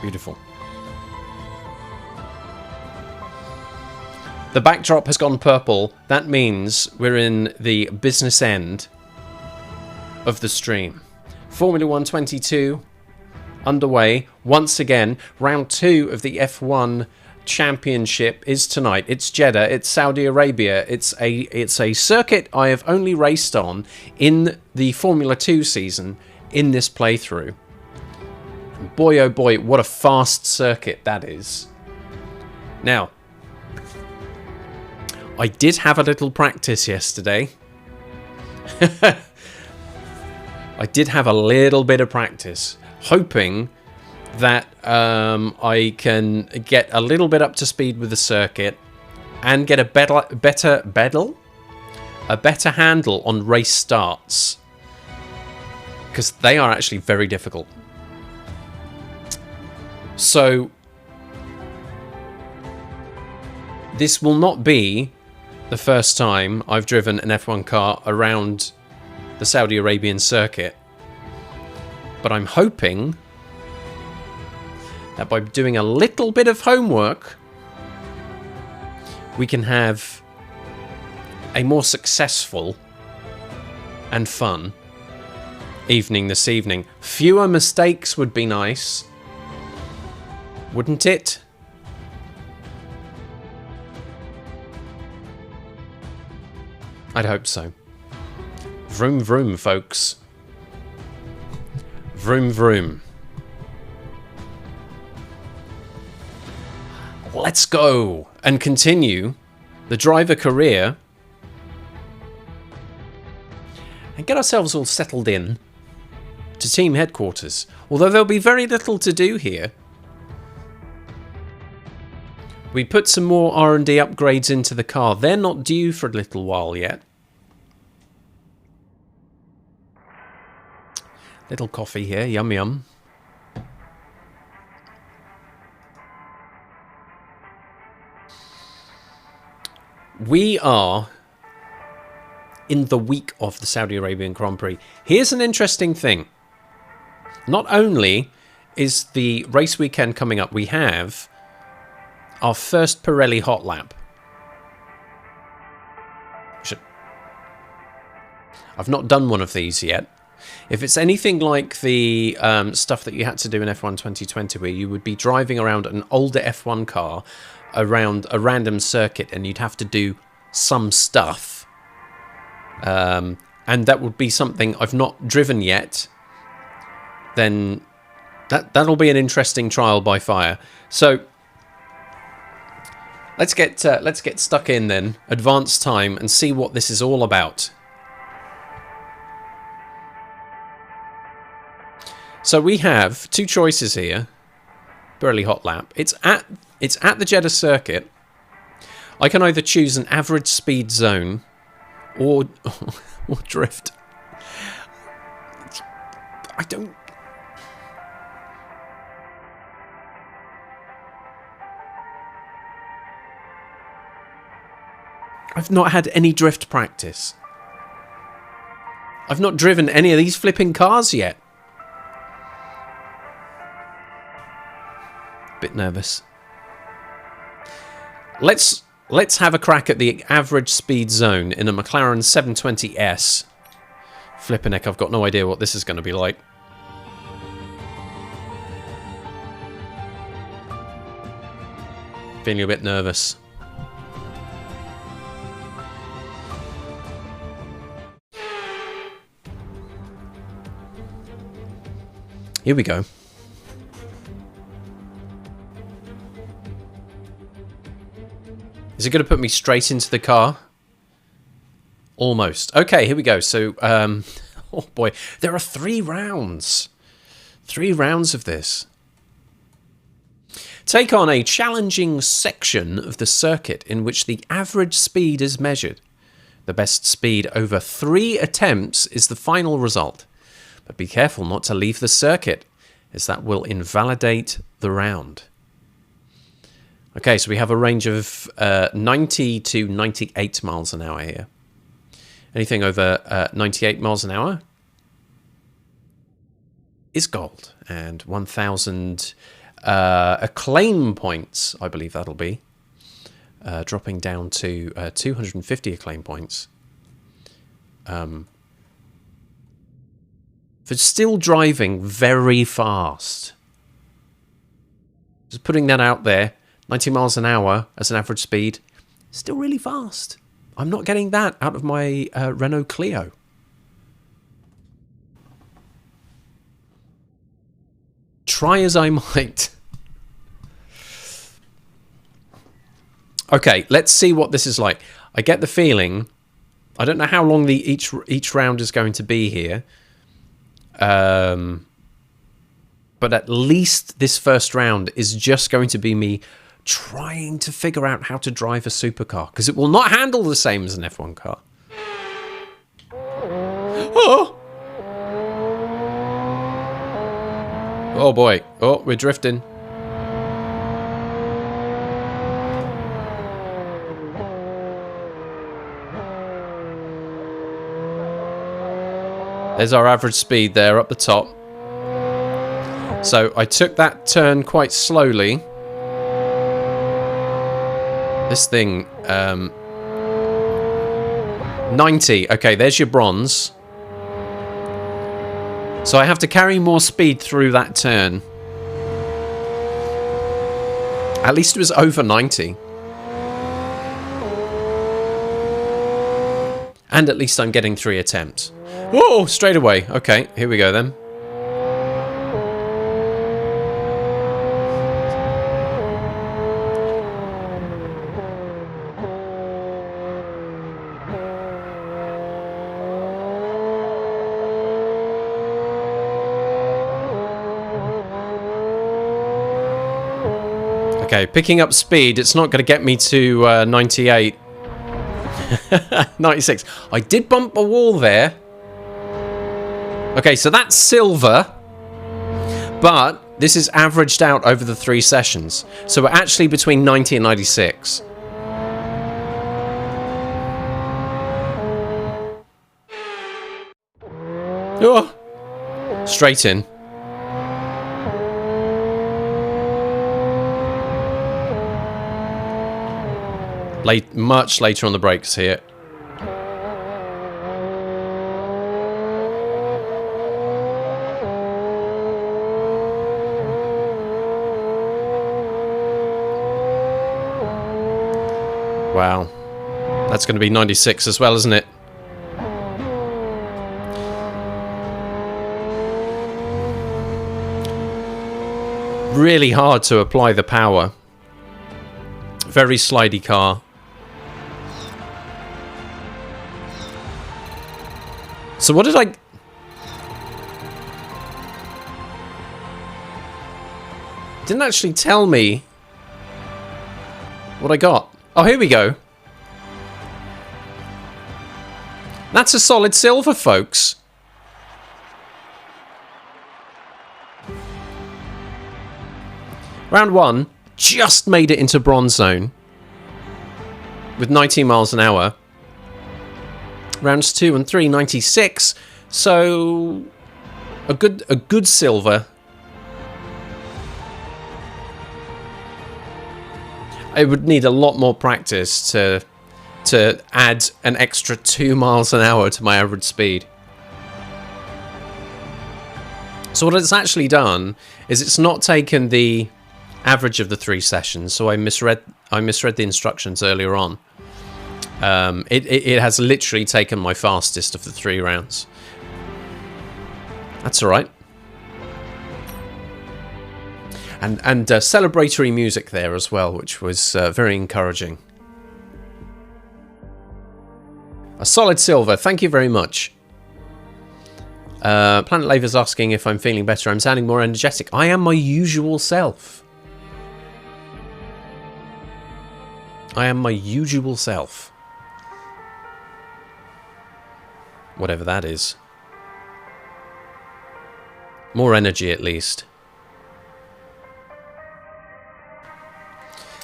Beautiful. The backdrop has gone purple. That means we're in the business end of the stream. Formula 1 22 underway once again. Round 2 of the F1 Championship is tonight. It's Jeddah. It's Saudi Arabia. It's a circuit I have only raced on in the Formula 2 season in this playthrough. And boy, oh boy, what a fast circuit that is. Now, I did have a little practice yesterday. I did have a little bit of practice, hoping that I can get a little bit up to speed with the circuit and get a better handle on race starts, because they are actually very difficult. So this will not be the first time I've driven an F1 car around the Saudi Arabian circuit, but I'm hoping that by doing a little bit of homework, we can have a more successful and fun evening this evening. Fewer mistakes would be nice, wouldn't it? I'd hope so. Vroom vroom, folks. Vroom vroom. Let's go and continue the driver career and get ourselves all settled in to team headquarters. Although there'll be very little to do here. We put some more R&D upgrades into the car. They're not due for a little while yet. Little coffee here, yum yum. We are in the week of the Saudi Arabian Grand Prix. Here's an interesting thing. Not only is the race weekend coming up, we have our first Pirelli Hot Lap. I've not done one of these yet. If it's anything like the stuff that you had to do in F1 2020, where you would be driving around an older F1 car around a random circuit and you'd have to do some stuff, and that would be something I've not driven yet, then that'll be an interesting trial by fire. So let's get stuck in then, advance time, and see what this is all about. So we have two choices here. Pirelli Hot Lap. It's at the Jeddah circuit. I can either choose an average speed zone or drift. I don't. I've not had any drift practice. I've not driven any of these flipping cars yet. Bit nervous. Let's have a crack at the average speed zone in a McLaren 720S. Flippin' heck, I've got no idea what this is going to be like. Feeling a bit nervous. Here we go. Is it going to put me straight into the car? Almost. Okay, here we go. So, oh boy, there are 3 rounds. 3 rounds of this. Take on a challenging section of the circuit in which the average speed is measured. The best speed over 3 attempts is the final result. But be careful not to leave the circuit, as that will invalidate the round. Okay, so we have a range of 90 to 98 miles an hour here. Anything over 98 miles an hour is gold. And 1,000 acclaim points, I believe that'll be. Dropping down to 250 acclaim points. For still driving very fast. Just putting that out there. 90 miles an hour as an average speed. Still really fast. I'm not getting that out of my Renault Clio. Try as I might. Okay, let's see what this is like. I get the feeling, I don't know how long each round is going to be here. But at least this first round is just going to be me trying to figure out how to drive a supercar, because it will not handle the same as an F1 car. Oh! Oh boy. Oh, we're drifting. There's our average speed there up the top. So I took that turn quite slowly. This thing, 90. Okay, there's your bronze. So I have to carry more speed through that turn. At least it was over 90. And at least I'm getting 3 attempts. Whoa, straight away. Okay, here we go then. Okay, picking up speed, it's not going to get me to 98. 96. I did bump a wall there. Okay, so that's silver. But this is averaged out over the 3 sessions. So we're actually between 90 and 96. Oh! Straight in. Much later on the brakes here. Wow. That's going to be 96 as well, isn't it? Really hard to apply the power. Very slidey car. So what did I... Didn't actually tell me what I got. Oh, here we go. That's a solid silver, folks. Round 1 just made it into bronze zone with 19 miles an hour. Rounds 2 and 3, 96. So a good silver. I would need a lot more practice to add an extra 2 miles an hour to my average speed. So what it's actually done is it's not taken the average of the 3 sessions. So I misread the instructions earlier on. It has literally taken my fastest of the 3 rounds. That's all right. And celebratory music there as well, which was very encouraging. A solid silver. Thank you very much. Planet Laver's asking if I'm feeling better. I'm sounding more energetic. I am my usual self. I am my usual self. Whatever that is. More energy, at least.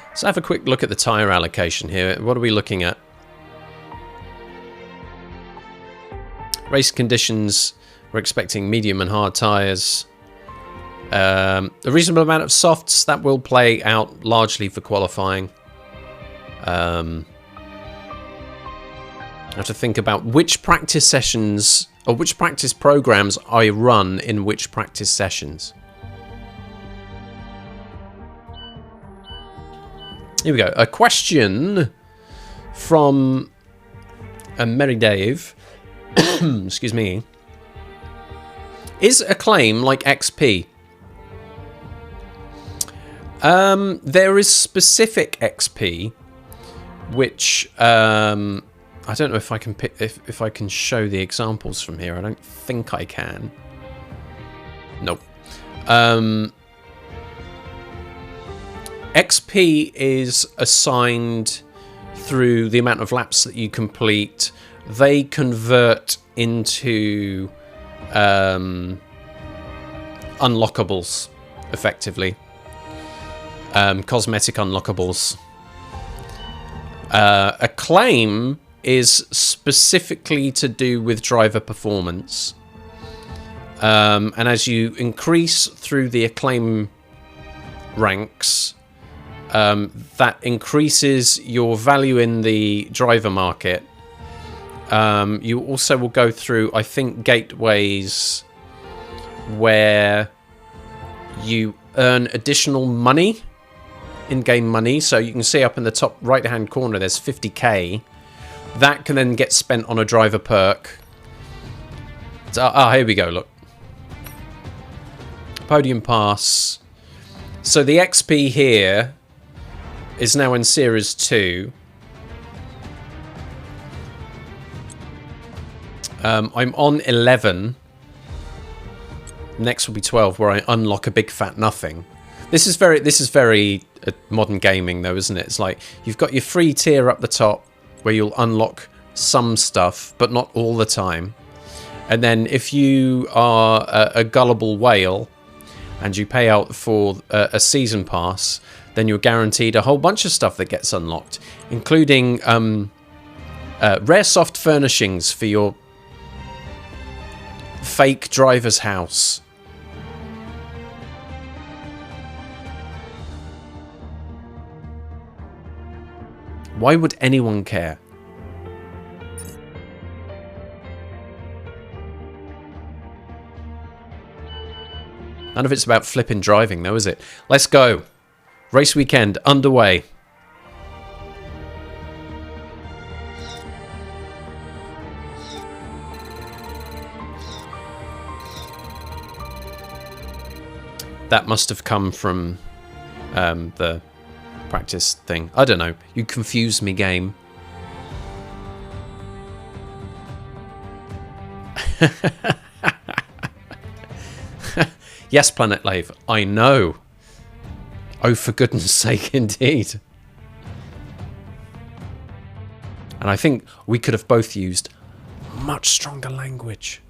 Let's have a quick look at the tyre allocation here. What are we looking at? Race conditions, we're expecting medium and hard tyres. A reasonable amount of softs that will play out largely for qualifying. I have to think about which practice sessions or which practice programs I run in which practice sessions. Here we go. A question from Merry Dave. Excuse me. Is Acclaim like XP? There is specific XP, which I don't know if I can pick, if I can show the examples from here. I don't think I can. Nope. XP is assigned through the amount of laps that you complete. They convert into unlockables, effectively. Cosmetic unlockables. Acclaim is specifically to do with driver performance. And as you increase through the Acclaim ranks, that increases your value in the driver market. You also will go through, I think, gateways where you earn additional money, in-game money. So you can see up in the top right-hand corner, there's 50k. That can then get spent on a driver perk. So, here we go, look. Podium pass. So the XP here is now in Series 2. I'm on 11. Next will be 12, where I unlock a big fat nothing. This is very modern gaming, though, isn't it? It's like you've got your free tier up the top, where you'll unlock some stuff, but not all the time. And then if you are a gullible whale and you pay out for a season pass, then you're guaranteed a whole bunch of stuff that gets unlocked, including rare soft furnishings for your fake driver's house. Why would anyone care? None of it's about flipping driving, though, is it? Let's go. Race weekend underway. That must have come from the practice thing. I don't know. You confuse me, game. Yes, Planet Lave. I know. Oh, for goodness sake, indeed. And I think we could have both used much stronger language.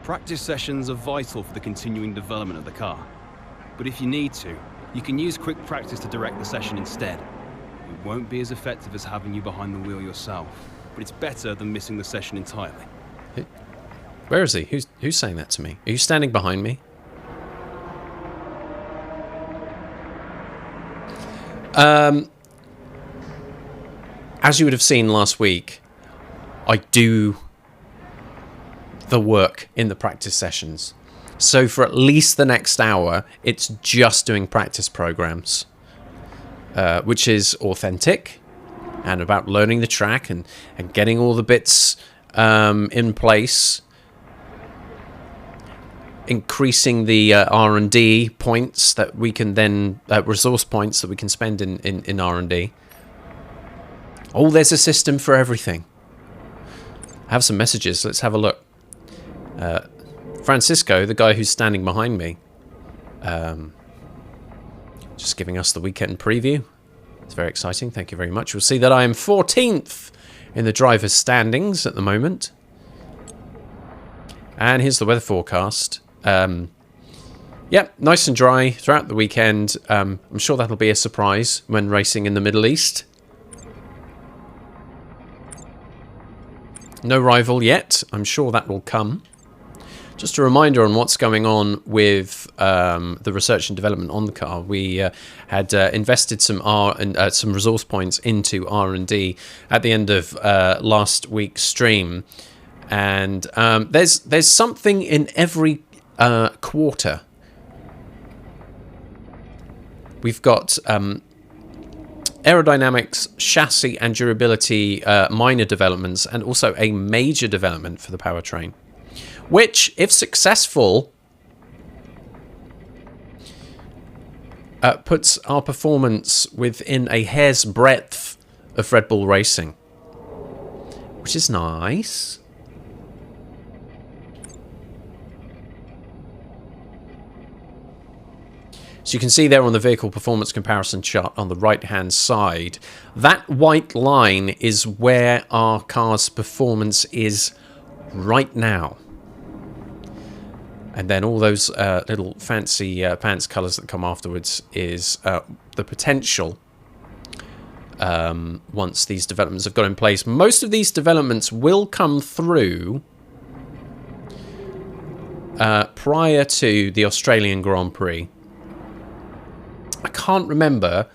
Practice sessions are vital for the continuing development of the car. But if you need to, you can use quick practice to direct the session instead. It won't be as effective as having you behind the wheel yourself, but it's better than missing the session entirely. Where is he? Who's saying that to me? Are you standing behind me? As you would have seen last week, I do the work in the practice sessions. So for at least the next hour, it's just doing practice programs, which is authentic and about learning the track and getting all the bits in place, increasing the R&D points that we can then, resource points that we can spend in R&D. Oh, there's a system for everything. I have some messages. Let's have a look. Francisco, the guy who's standing behind me, just giving us the weekend preview. It's very exciting. Thank you very much. We'll see that I am 14th in the driver's standings at the moment. And here's the weather forecast. yeah, nice and dry throughout the weekend. I'm sure that'll be a surprise when racing in the Middle East. No rival yet. I'm sure that will come. Just a reminder on what's going on with the research and development on the car. We had invested some some resource points into R&D at the end of last week's stream, and there's something in every quarter. We've got aerodynamics, chassis, and durability minor developments, and also a major development for the powertrain, which, if successful, puts our performance within a hair's breadth of Red Bull Racing, which is nice. So you can see there on the vehicle performance comparison chart on the right-hand side, that white line is where our car's performance is right now. And then all those little fancy pants colours that come afterwards is the potential once these developments have got in place. Most of these developments will come through prior to the Australian Grand Prix. I can't remember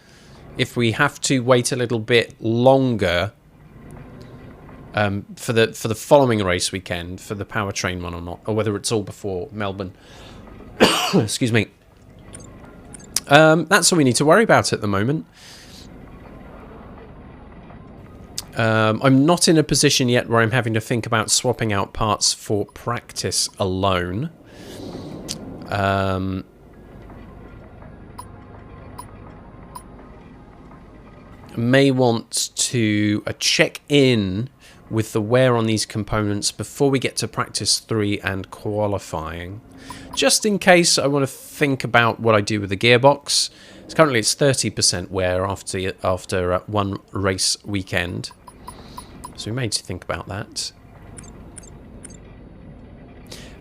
if we have to wait a little bit longer for the following race weekend for the powertrain one or not, or whether it's all before Melbourne. Excuse me. That's all we need to worry about at the moment. I'm not in a position yet where I'm having to think about swapping out parts for practice alone. May want to check in with the wear on these components before we get to practice 3 and qualifying, just in case I want to think about what I do with the gearbox. Currently it's 30% wear after one race weekend, so we may need to think about that.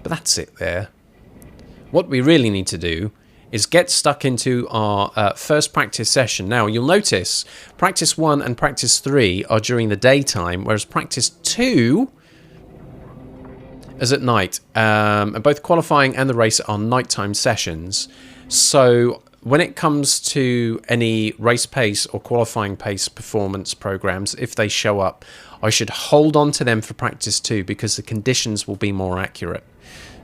But that's it there. What we really need to do is get stuck into our first practice session. Now, you'll notice practice 1 and practice 3 are during the daytime, whereas practice 2 is at night. And both qualifying and the race are nighttime sessions. So when it comes to any race pace or qualifying pace performance programs, if they show up, I should hold on to them for practice 2 because the conditions will be more accurate.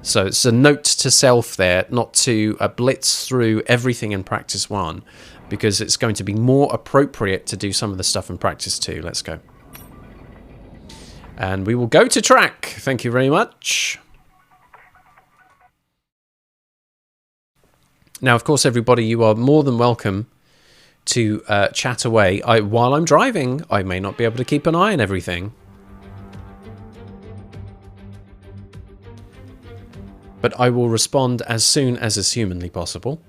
So it's a note to self there, not to blitz through everything in practice 1, because it's going to be more appropriate to do some of the stuff in practice 2. Let's go. And we will go to track. Thank you very much. Now, of course, everybody, you are more than welcome to chat away. While I'm driving, I may not be able to keep an eye on everything. But I will respond as soon as is humanly possible.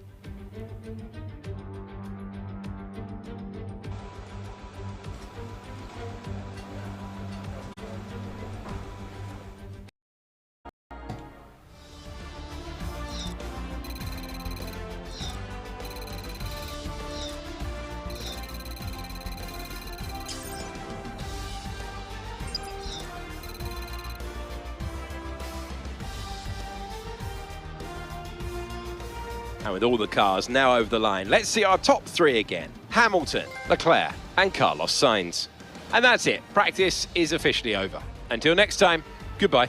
And with all the cars now over the line, let's see our top 3 again. Hamilton, Leclerc and Carlos Sainz. And that's it. Practice is officially over. Until next time, goodbye.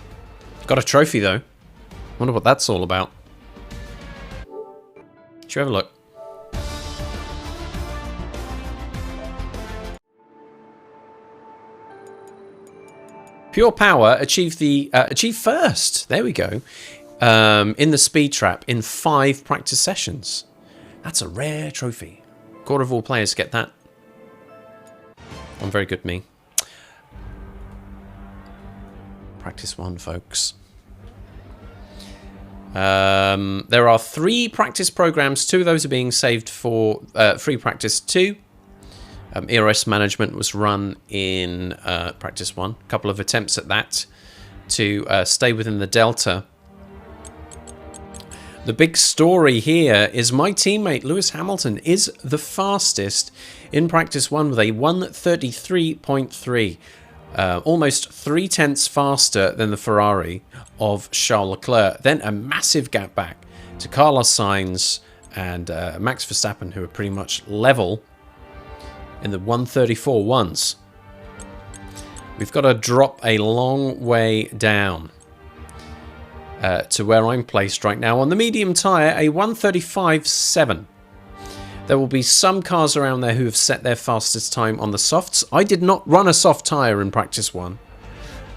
Got a trophy, though. Wonder what that's all about. Should we have a look? Pure Power achieved first. There we go. In the speed trap in 5 practice sessions. That's a rare trophy. Quarter of all players get that. I'm very good, me. Practice 1, folks. There are 3 practice programs. 2 of those are being saved for free practice 2. ERS management was run in practice 1. A couple of attempts at that to stay within the delta. The big story here is my teammate Lewis Hamilton is the fastest in practice 1 with a 1:33.3. Almost 3/10 faster than the Ferrari of Charles Leclerc. Then a massive gap back to Carlos Sainz and Max Verstappen, who are pretty much level in the 1:34.1s. We've got to drop a long way down to where I'm placed right now. On the medium tyre, a 1:35.7. There will be some cars around there who have set their fastest time on the softs. I did not run a soft tyre in practice 1.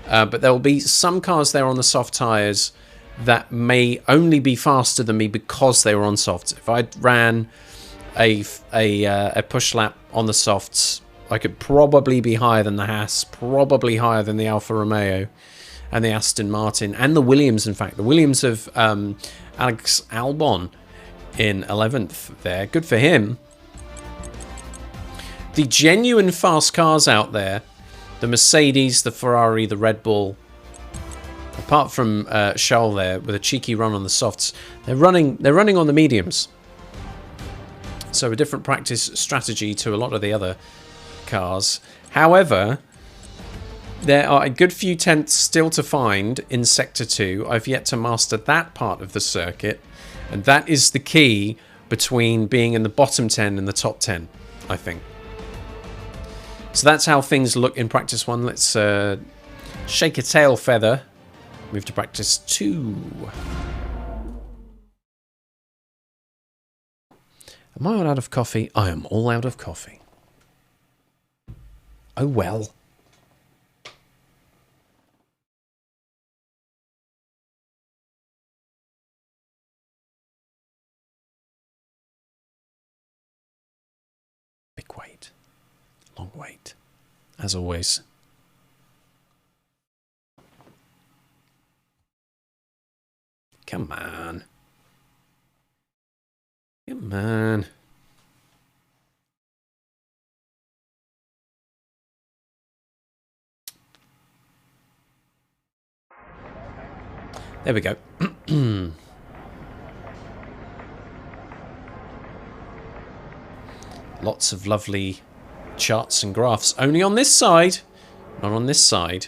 But there will be some cars there on the soft tyres that may only be faster than me because they were on softs. If I ran a push lap on the softs, I could probably be higher than the Haas, probably higher than the Alfa Romeo and the Aston Martin and the Williams. In fact, the Williams of Alex Albon in 11th there. Good for him. The genuine fast cars out there, the Mercedes, the Ferrari, the Red Bull, apart from Charles there with a cheeky run on the softs, they're running on the mediums. So a different practice strategy to a lot of the other cars. However, there are a good few tenths still to find in Sector 2. I've yet to master that part of the circuit. And that is the key between being in the bottom 10 and the top 10, I think. So that's how things look in practice 1. Let's shake a tail feather. Move to practice 2. Am I all out of coffee? I am all out of coffee. Oh well. Big wait. Long wait. As always. Come on. Come on. There we go. Lots of lovely charts and graphs. Only on this side. Not on this side.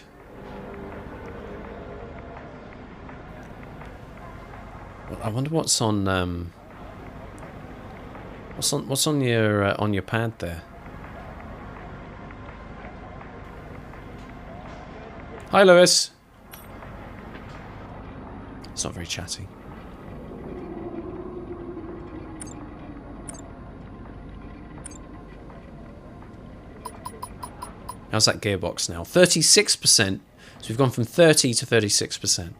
Well, I wonder what's on what's on your pad there. Hi, Lewis. It's not very chatty. How's that gearbox now? 36%. So we've gone from 30 to 36%.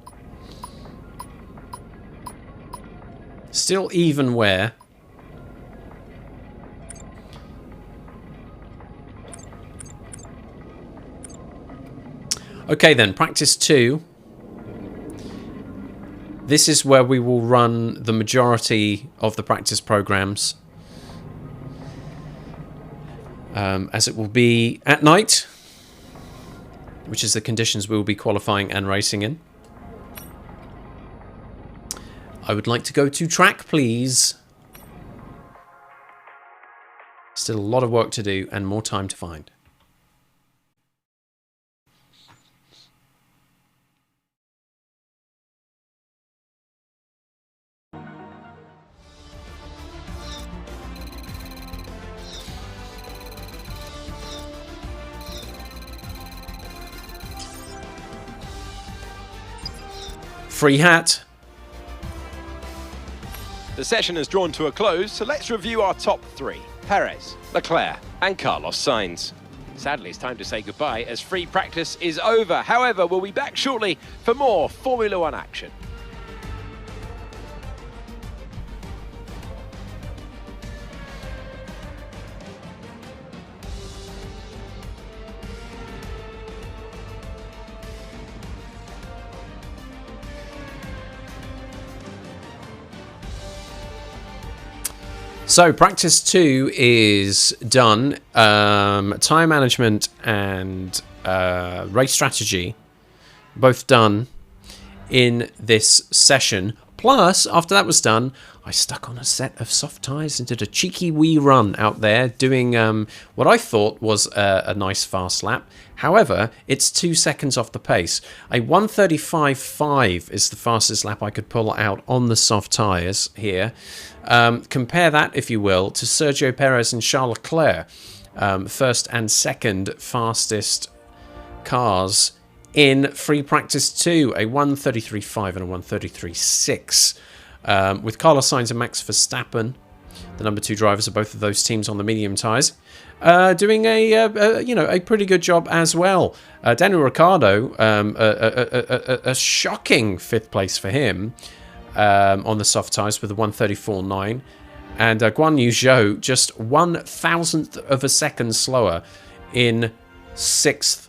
Still even wear. Okay then, practice 2. This is where we will run the majority of the practice programs. As it will be at night, which is the conditions we will be qualifying and racing in. I would like to go to track, please. Still a lot of work to do and more time to find. Free hat. The session has drawn to a close, so let's review our top 3. Perez, Leclerc and Carlos Sainz. Sadly, it's time to say goodbye as free practice is over. However, we'll be back shortly for more Formula 1 action. So practice 2 is done. Time management and race strategy both done in this session Plus, after that was done, I stuck on a set of soft tyres and did a cheeky wee run out there doing what I thought was a nice fast lap. However, it's 2 seconds off the pace. A 1:35.5 is the fastest lap I could pull out on the soft tyres here. Compare that, if you will, to Sergio Perez and Charles Leclerc, first and second fastest cars in free practice 2, a 1:33.5 and a 1:33.6, with Carlos Sainz and Max Verstappen, the number 2 drivers of both of those teams on the medium tyres, doing a pretty good job as well. Daniel Ricciardo, a shocking 5th place for him on the soft tyres with a 1:34.9, and Guan Yu Zhou just 1/1000th of a second slower in 6th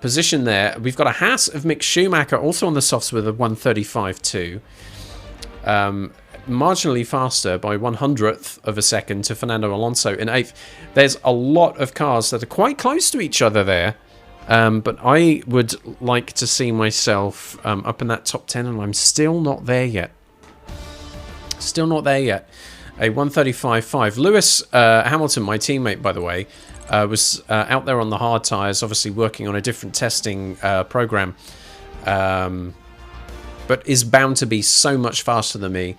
position there. We've got a Haas of Mick Schumacher also on the softs with a 1:35.2. Marginally faster by 100th of a second to Fernando Alonso in 8th. There's a lot of cars that are quite close to each other there. But I would like to see myself up in that top 10, and I'm still not there yet. Still not there yet. A 1:35.5. Lewis Hamilton, my teammate, by the way, was out there on the hard tyres, obviously working on a different testing program, but is bound to be so much faster than me,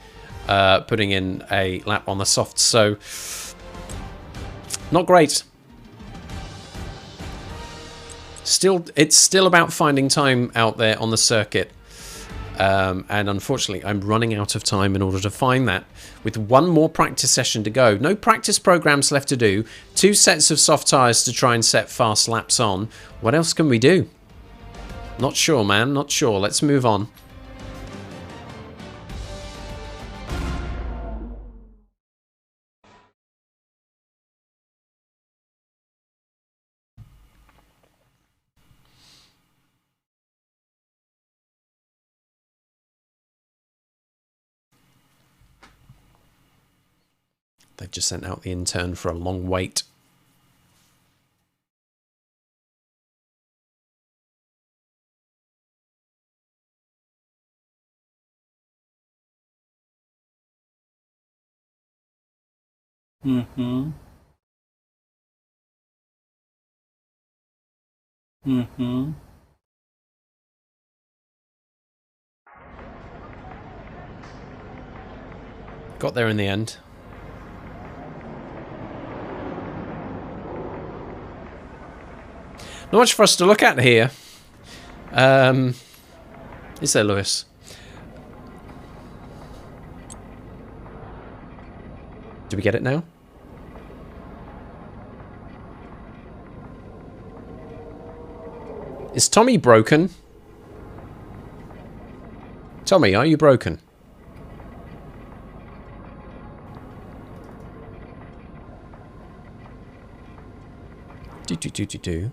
putting in a lap on the softs. So, not great. It's still about finding time out there on the circuit. And unfortunately, I'm running out of time in order to find that. With one more practice session to go. No practice programs left to do. 2 sets of soft tyres to try and set fast laps on. What else can we do? Not sure, man. Not sure. Let's move on. They've just sent out the intern for a long wait. Mm-hmm. Mm-hmm. Got there in the end. Not much for us to look at here. Is there, Lewis? Do we get it now? Is Tommy broken? Tommy, are you broken? Do.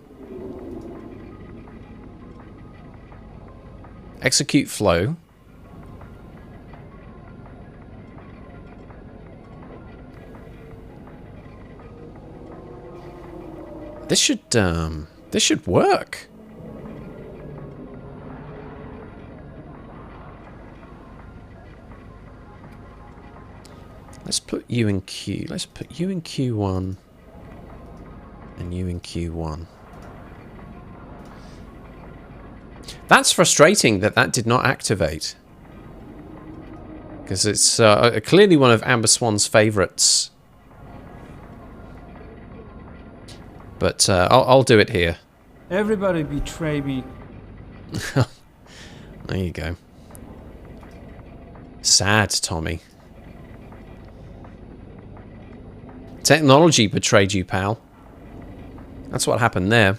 Execute flow. This should work. Let's put you in Q. Let's put you in Q1 and you in Q1. That's frustrating that did not activate. Because it's clearly one of Amber Swan's favourites. But I'll do it here. Everybody betray me. There you go. Sad, Tommy. Technology betrayed you, pal. That's what happened there.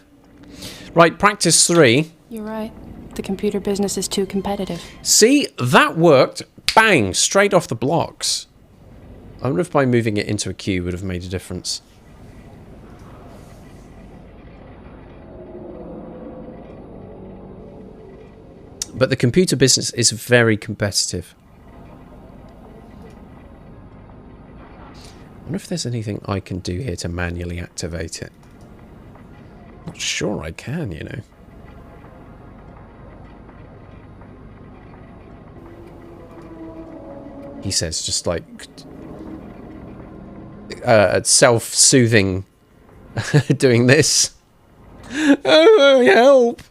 Right, practice 3. You're right. The computer business is too competitive. See, that worked. Bang! Straight off the blocks. I wonder if by moving it into a queue would have made a difference. But the computer business is very competitive. I wonder if there's anything I can do here to manually activate it. Not sure I can, you know. he says, just like self-soothing, doing this. Oh, help!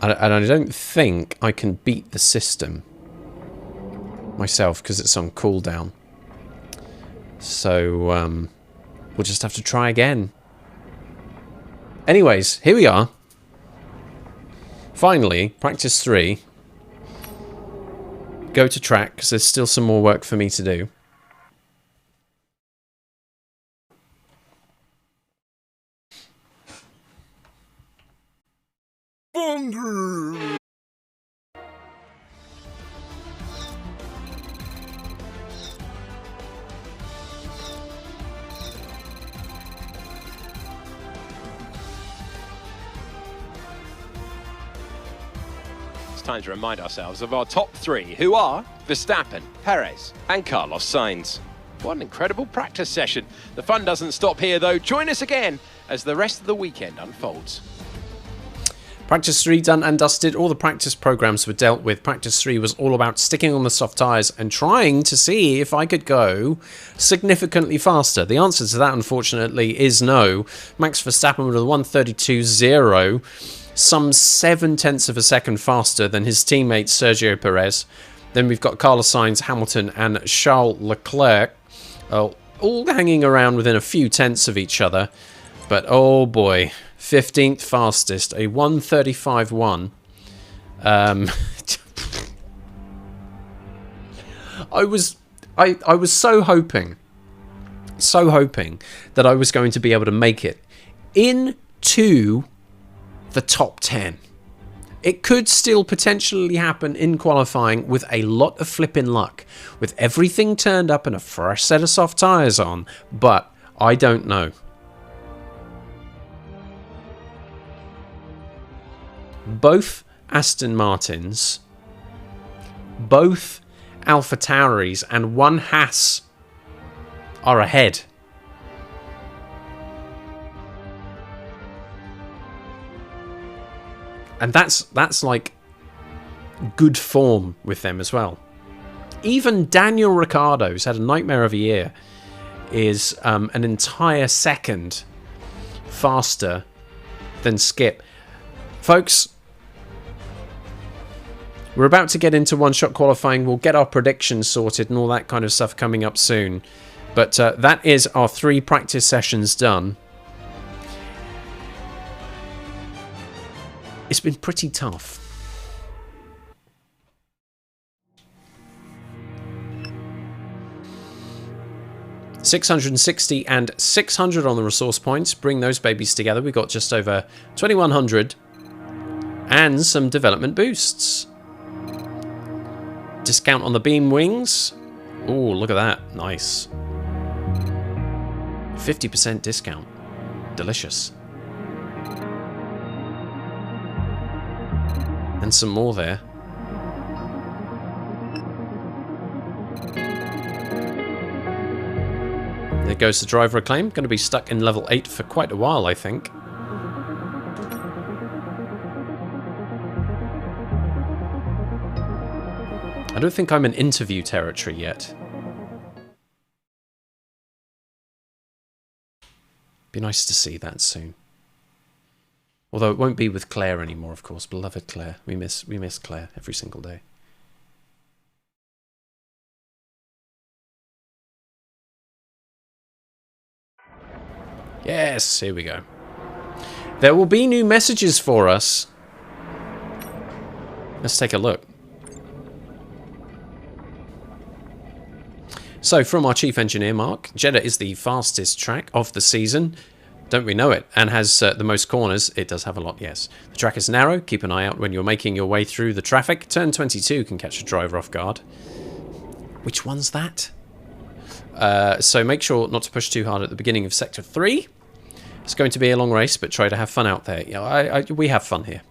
And I don't think I can beat the system myself because it's on cooldown. So we'll just have to try again. Anyways, here we are. Finally, practice 3. Go to track because there's still some more work for me to do. It's time to remind ourselves of our top 3, who are Verstappen, Perez, and Carlos Sainz. What an incredible practice session. The fun doesn't stop here, though. Join us again as the rest of the weekend unfolds. Practice 3 done and dusted. All the practice programs were dealt with. Practice 3 was all about sticking on the soft tyres and trying to see if I could go significantly faster. The answer to that, unfortunately, is no. Max Verstappen with a 1:32.0, some 7/10 of a second faster than his teammate Sergio Perez. Then we've got Carlos Sainz, Hamilton, and Charles Leclerc, all hanging around within a few tenths of each other. But oh boy, 15th fastest, a 1:35.1. I was so hoping that I was going to be able to make it into the top 10. It could still potentially happen in qualifying with a lot of flipping luck, with everything turned up and a fresh set of soft tyres on, but I don't know. Both Aston Martins, both AlphaTauris, and one Haas are ahead. And that's like good form with them as well. Even Daniel Ricciardo's had a nightmare of a year, is an entire second faster than Skip. Folks, we're about to get into one-shot qualifying. We'll get our predictions sorted and all that kind of stuff coming up soon. But that is our 3 practice sessions done. It's been pretty tough. $660 and 600 on the resource points. Bring those babies together. We got just over 2,100 and some development boosts. Discount on the beam wings. Oh, look at that. Nice. 50% discount. Delicious. And some more there. There goes the driver acclaim. Going to be stuck in level 8 for quite a while, I think. I don't think I'm in interview territory yet. Be nice to see that soon. Although it won't be with Claire anymore, of course. Beloved Claire. We miss Claire every single day. Yes, here we go. There will be new messages for us. Let's take a look. So, from our chief engineer, Mark, Jeddah is the fastest track of the season. Don't we know it? And has the most corners. It does have a lot, yes. The track is narrow. Keep an eye out when you're making your way through the traffic. Turn 22 can catch a driver off guard. Which one's that? So make sure not to push too hard at the beginning of Sector 3. It's going to be a long race, but try to have fun out there. Yeah, we have fun here.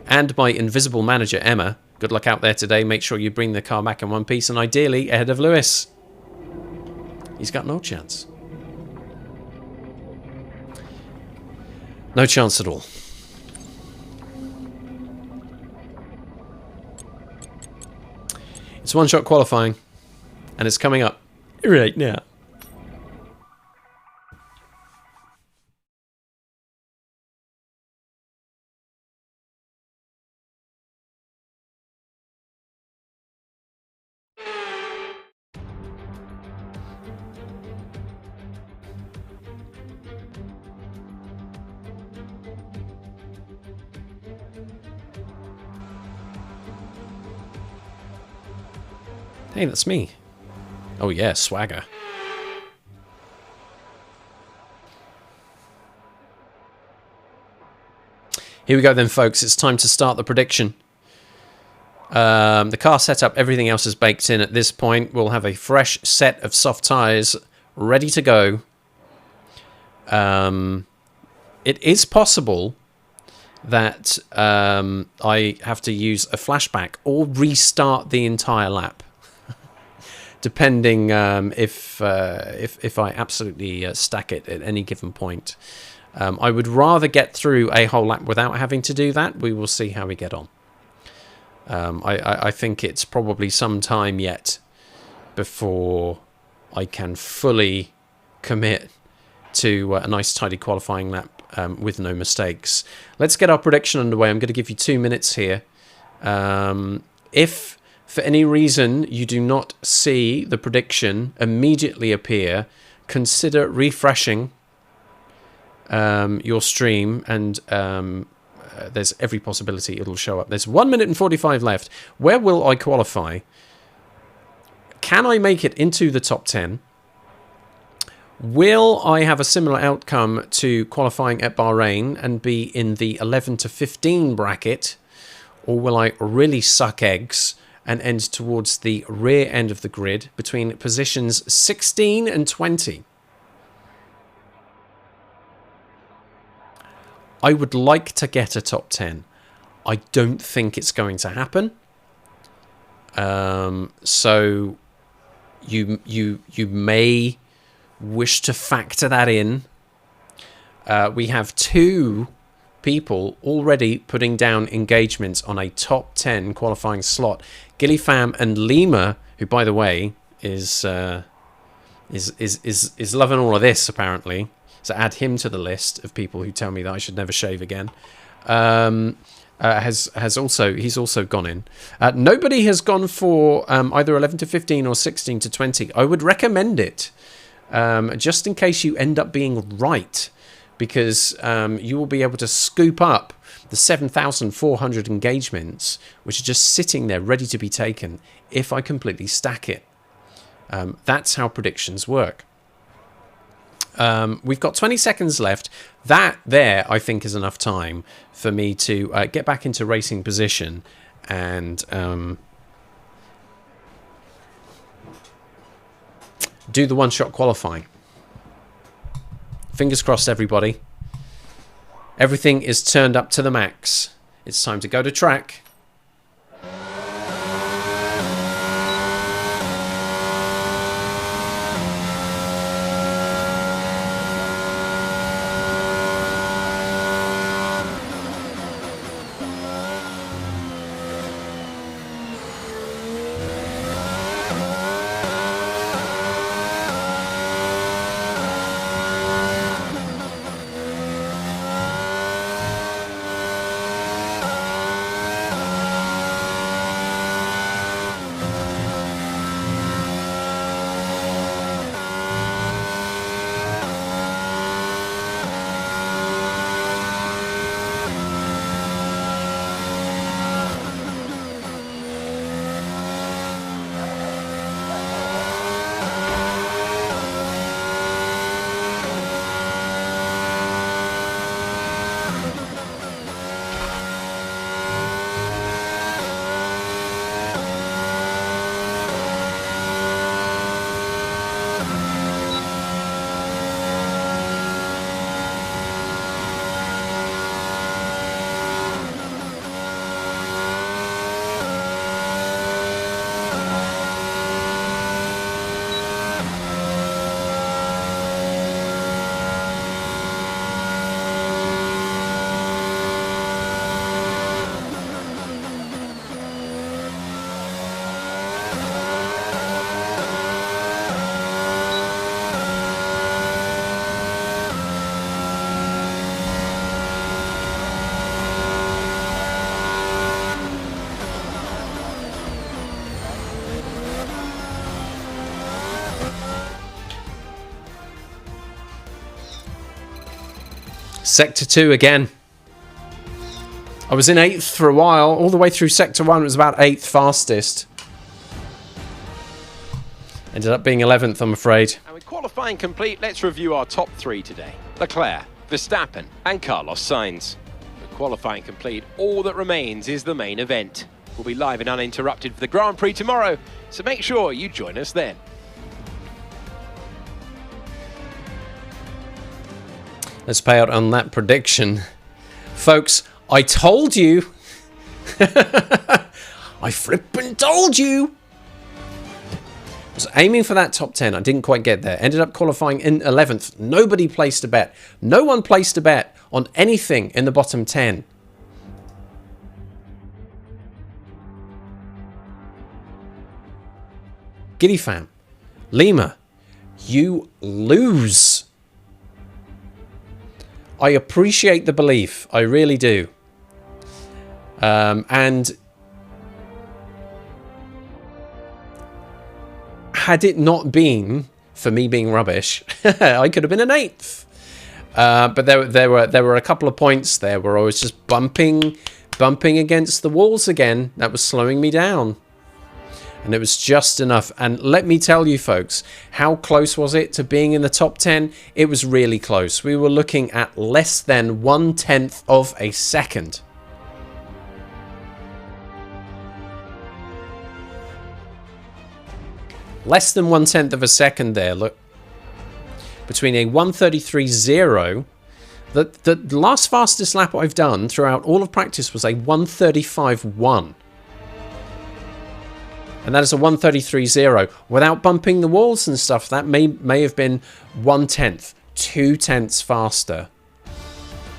And my invisible manager, Emma. Good luck out there today. Make sure you bring the car back in one piece, and ideally ahead of Lewis. He's got no chance. No chance at all. It's one-shot qualifying, and it's coming up right now. Hey, that's me. Oh yeah, swagger. Here we go then, folks. It's time to start the prediction. The car setup, everything else is baked in at this point. We'll have a fresh set of soft tyres ready to go. It is possible that I have to use a flashback or restart the entire lap. Depending if I absolutely stack it at any given point. I would rather get through a whole lap without having to do that. We will see how we get on. I think it's probably some time yet before I can fully commit to a nice tidy qualifying lap with no mistakes. Let's get our prediction underway. I'm going to give you 2 minutes here. If for any reason you do not see the prediction immediately appear, consider refreshing your stream, and there's every possibility it'll show up. There's 1 minute and 45 left. Where will I qualify? Can I make it into the top 10? Will I have a similar outcome to qualifying at Bahrain and be in the 11 to 15 bracket? Or will I really suck eggs and end towards the rear end of the grid between positions 16 and 20? I would like to get a top 10. I don't think it's going to happen. So you may wish to factor that in. We have 2 people already putting down engagements on a top 10 qualifying slot. Gillyfam and Lima, who by the way is loving all of this apparently. So add him to the list of people who tell me that I should never shave again. He's also gone in. Nobody has gone for either 11 to 15 or 16 to 20. I would recommend it just in case you end up being right, because you will be able to scoop up the 7,400 engagements, which are just sitting there ready to be taken if I completely stack it. That's how predictions work. We've got 20 seconds left. That there, I think, is enough time for me to get back into racing position and do the one-shot qualifying. Fingers crossed, everybody. Everything is turned up to the max. It's time to go to track. Sector 2 again. I was in 8th for a while. All the way through Sector 1, it was about 8th fastest. Ended up being 11th, I'm afraid. And with qualifying complete, let's review our top 3 today. Leclerc, Verstappen and Carlos Sainz. With qualifying complete, all that remains is the main event. We'll be live and uninterrupted for the Grand Prix tomorrow, so make sure you join us then. Let's pay out on that prediction. Folks, I told you. I flippin' told you. I was aiming for that top 10. I didn't quite get there. Ended up qualifying in 11th. Nobody placed a bet. No one placed a bet on anything in the bottom 10. Giddy fam. Lima, you lose. I appreciate the belief. I really do. And had it not been for me being rubbish, I could have been an 8th. But there were a couple of points there where I was just bumping against the walls again. That was slowing me down. And it was just enough. And let me tell you, folks, how close was it to being in the top 10? It was really close. We were looking at less than 1/10 of a second. Less than 1/10 of a second there. Look, between a 1:33.0. The last fastest lap I've done throughout all of practice was a 1:35.1. And that is a 1:33.0. Without bumping the walls and stuff, that may have been 1/10, 2/10 faster,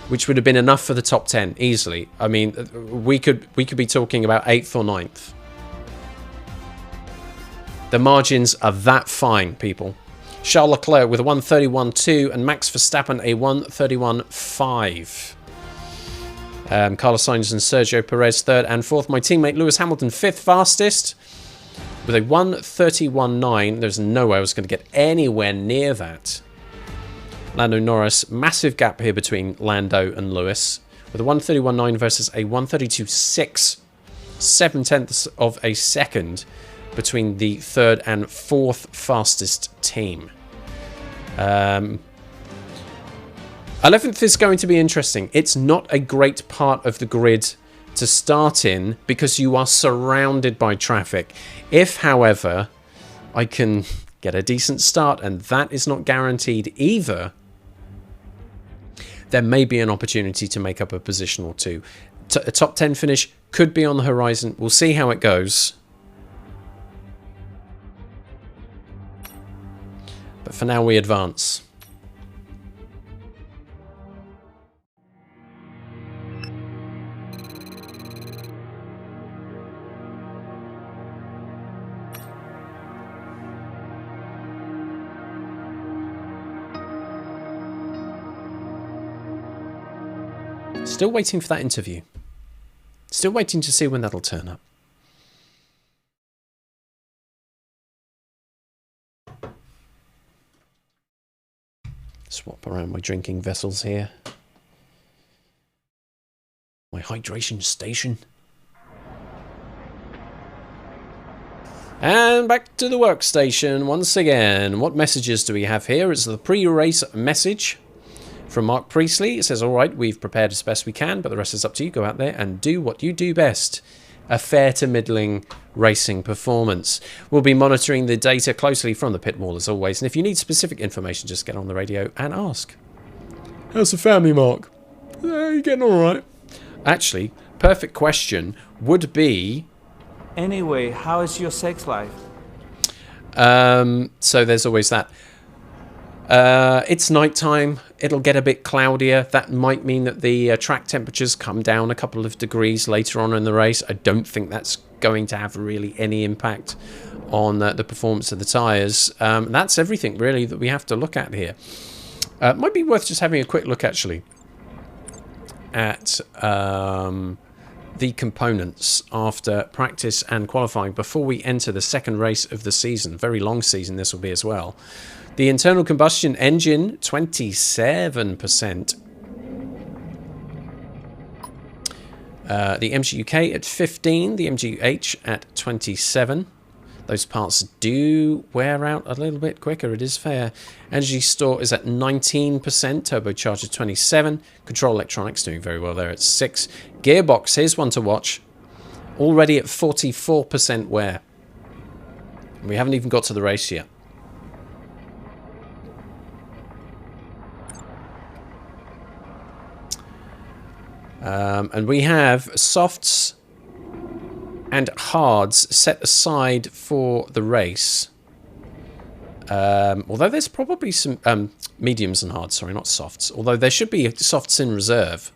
which would have been enough for the top 10 easily. I mean, we could be talking about 8th or 9th. The margins are that fine, people. Charles Leclerc with a 1:31.2 and Max Verstappen a 1:31.5. Carlos Sainz and Sergio Perez 3rd and 4th. My teammate Lewis Hamilton 5th fastest with a 1:31.9. There's no way I was going to get anywhere near that. Lando Norris, massive gap here between Lando and Lewis with a 1:31.9 versus a 1:32.6. 7/10 of a second between the 3rd and 4th fastest team. 11th is going to be interesting. It's not a great part of the grid to start in because you are surrounded by traffic. If, however, I can get a decent start, and that is not guaranteed either, there may be an opportunity to make up a position or two. A top 10 finish could be on the horizon. We'll see how it goes. But for now, we advance. Still waiting for that interview. Still waiting to see when that'll turn up. Swap around my drinking vessels here. My hydration station. And back to the workstation once again. What messages do we have here? It's the pre-race message from Mark Priestley. It says, all right, we've prepared as best we can, but the rest is up to you. Go out there and do what you do best. A fair to middling racing performance. We'll be monitoring the data closely from the pit wall as always, and if you need specific information, just get on the radio and ask. How's the family, Mark? You getting all right? Actually, perfect question would be... Anyway, how is your sex life? So there's always that. It's nighttime. It'll get a bit cloudier. That might mean that the track temperatures come down a couple of degrees later on in the race. I don't think that's going to have really any impact on the performance of the tyres. That's everything really that we have to look at here. Might be worth just having a quick look actually at the components after practice and qualifying before we enter the second race of the season. Very long season this will be as well. The internal combustion engine, 27%. The MGUK at 15, the MGUH at 27. Those parts do wear out a little bit quicker, it is fair. Energy store is at 19%, turbocharger 27, control electronics doing very well there at 6. Gearbox, here's one to watch, already at 44% wear. We haven't even got to the race yet. And we have softs and hards set aside for the race. Although there's probably some mediums and hards, sorry, not softs. Although there should be softs in reserve.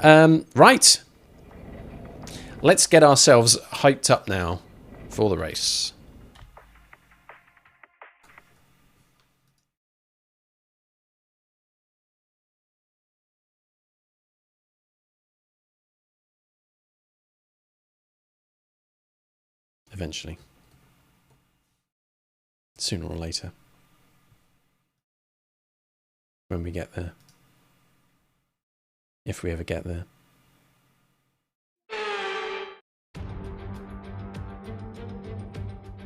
Right. Let's get ourselves hyped up now for the race. Eventually. Sooner or later. When we get there. If we ever get there.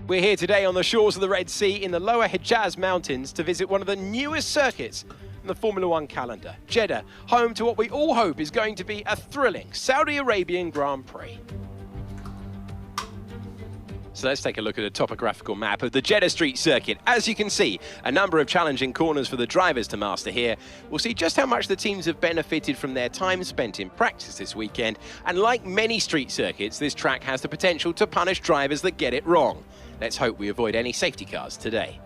We're here today on the shores of the Red Sea in the lower Hejaz Mountains to visit one of the newest circuits in the Formula One calendar, Jeddah, home to what we all hope is going to be a thrilling Saudi Arabian Grand Prix. So let's take a look at a topographical map of the Jeddah Street circuit. As you can see, a number of challenging corners for the drivers to master here. We'll see just how much the teams have benefited from their time spent in practice this weekend. And like many street circuits, this track has the potential to punish drivers that get it wrong. Let's hope we avoid any safety cars today.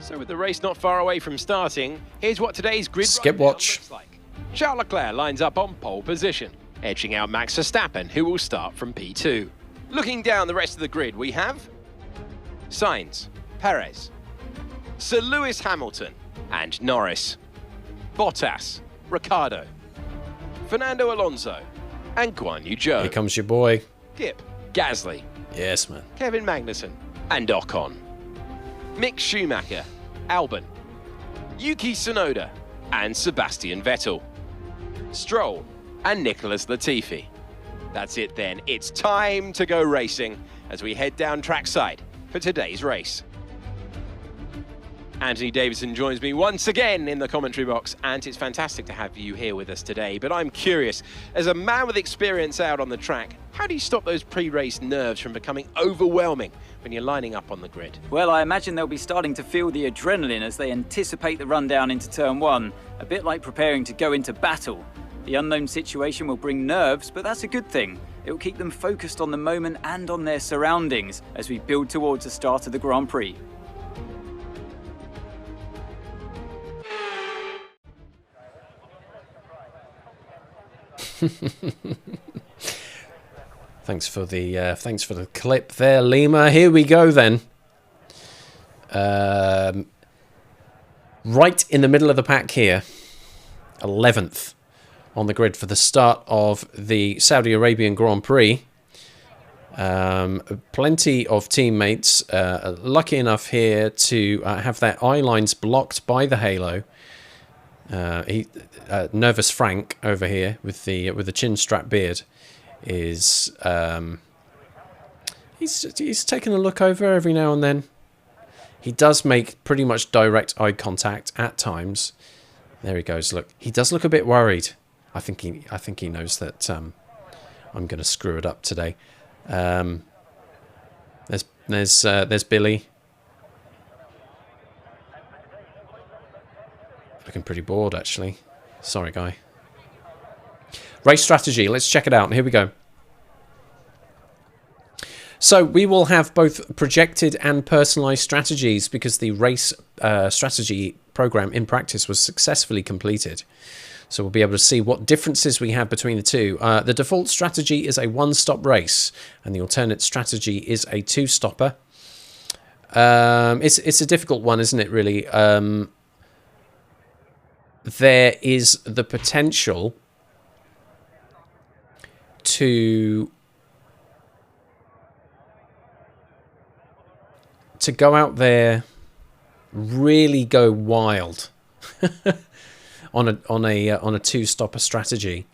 So with the race not far away from starting, here's what today's grid Skip watch looks like. Charles Leclerc lines up on pole position, edging out Max Verstappen, who will start from P2. Looking down the rest of the grid, we have Sainz, Perez, Sir Lewis Hamilton, and Norris, Bottas, Ricciardo, Fernando Alonso, and Guan Yu Zhou. Here comes your boy. Kip, Gasly, Yes, man. Kevin Magnussen, and Ocon. Mick Schumacher, Albon, Yuki Tsunoda, and Sebastian Vettel. Stroll, and Nicholas Latifi. That's it then. It's time to go racing as we head down trackside for today's race. Anthony Davidson joins me once again in the commentary box, and it's fantastic to have you here with us today. But I'm curious, as a man with experience out on the track, how do you stop those pre-race nerves from becoming overwhelming when you're lining up on the grid? Well, I imagine they'll be starting to feel the adrenaline as they anticipate the rundown into turn one, a bit like preparing to go into battle. The unknown situation will bring nerves, but that's a good thing. It will keep them focused on the moment and on their surroundings as we build towards the start of the Grand Prix. Thanks for the clip there, Lima. Here we go then. Right in the middle of the pack here, 11th on the grid for the start of the Saudi Arabian Grand Prix. Plenty of teammates lucky enough here to have their eye lines blocked by the halo. Nervous Frank over here with the chin strap beard is he's taking a look over every now and then. He does make pretty much direct eye contact at times. There he goes. Look, he does look a bit worried. I think he knows that I'm going to screw it up today. There's Billy. Looking pretty bored, actually. Sorry, guy. Race strategy. Let's check it out. Here we go. So we will have both projected and personalized strategies because the race strategy program in practice was successfully completed. So we'll be able to see what differences we have between the two. The default strategy is a one-stop race, and the alternate strategy is a two-stopper. It's a difficult one, isn't it, really? There is the potential to go out there, really go wild on a two-stopper strategy.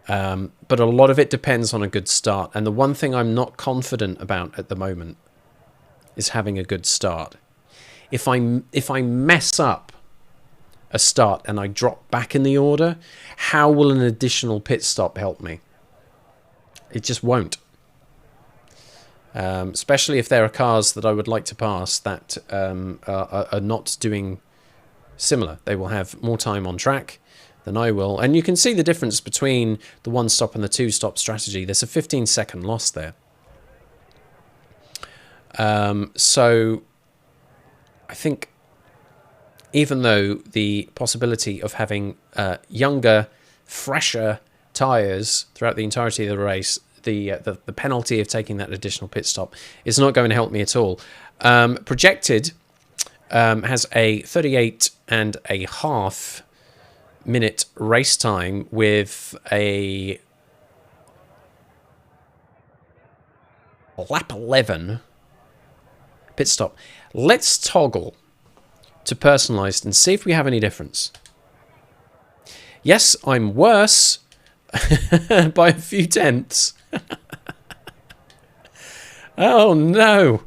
But a lot of it depends on a good start. And the one thing I'm not confident about at the moment is having a good start. If I mess up a start and I drop back in the order, how will an additional pit stop help me? It just won't. Especially if there are cars that I would like to pass that are not doing similar. They will have more time on track than I will. And you can see the difference between the one stop and the two stop strategy. There's a 15-second loss there. So I think even though the possibility of having younger, fresher tyres throughout the entirety of the race, the penalty of taking that additional pit stop is not going to help me at all. Projected has a 38.5 minute race time with a lap 11 pit stop. Let's toggle to personalized and see if we have any difference. Yes, I'm worse by a few tenths. Oh no.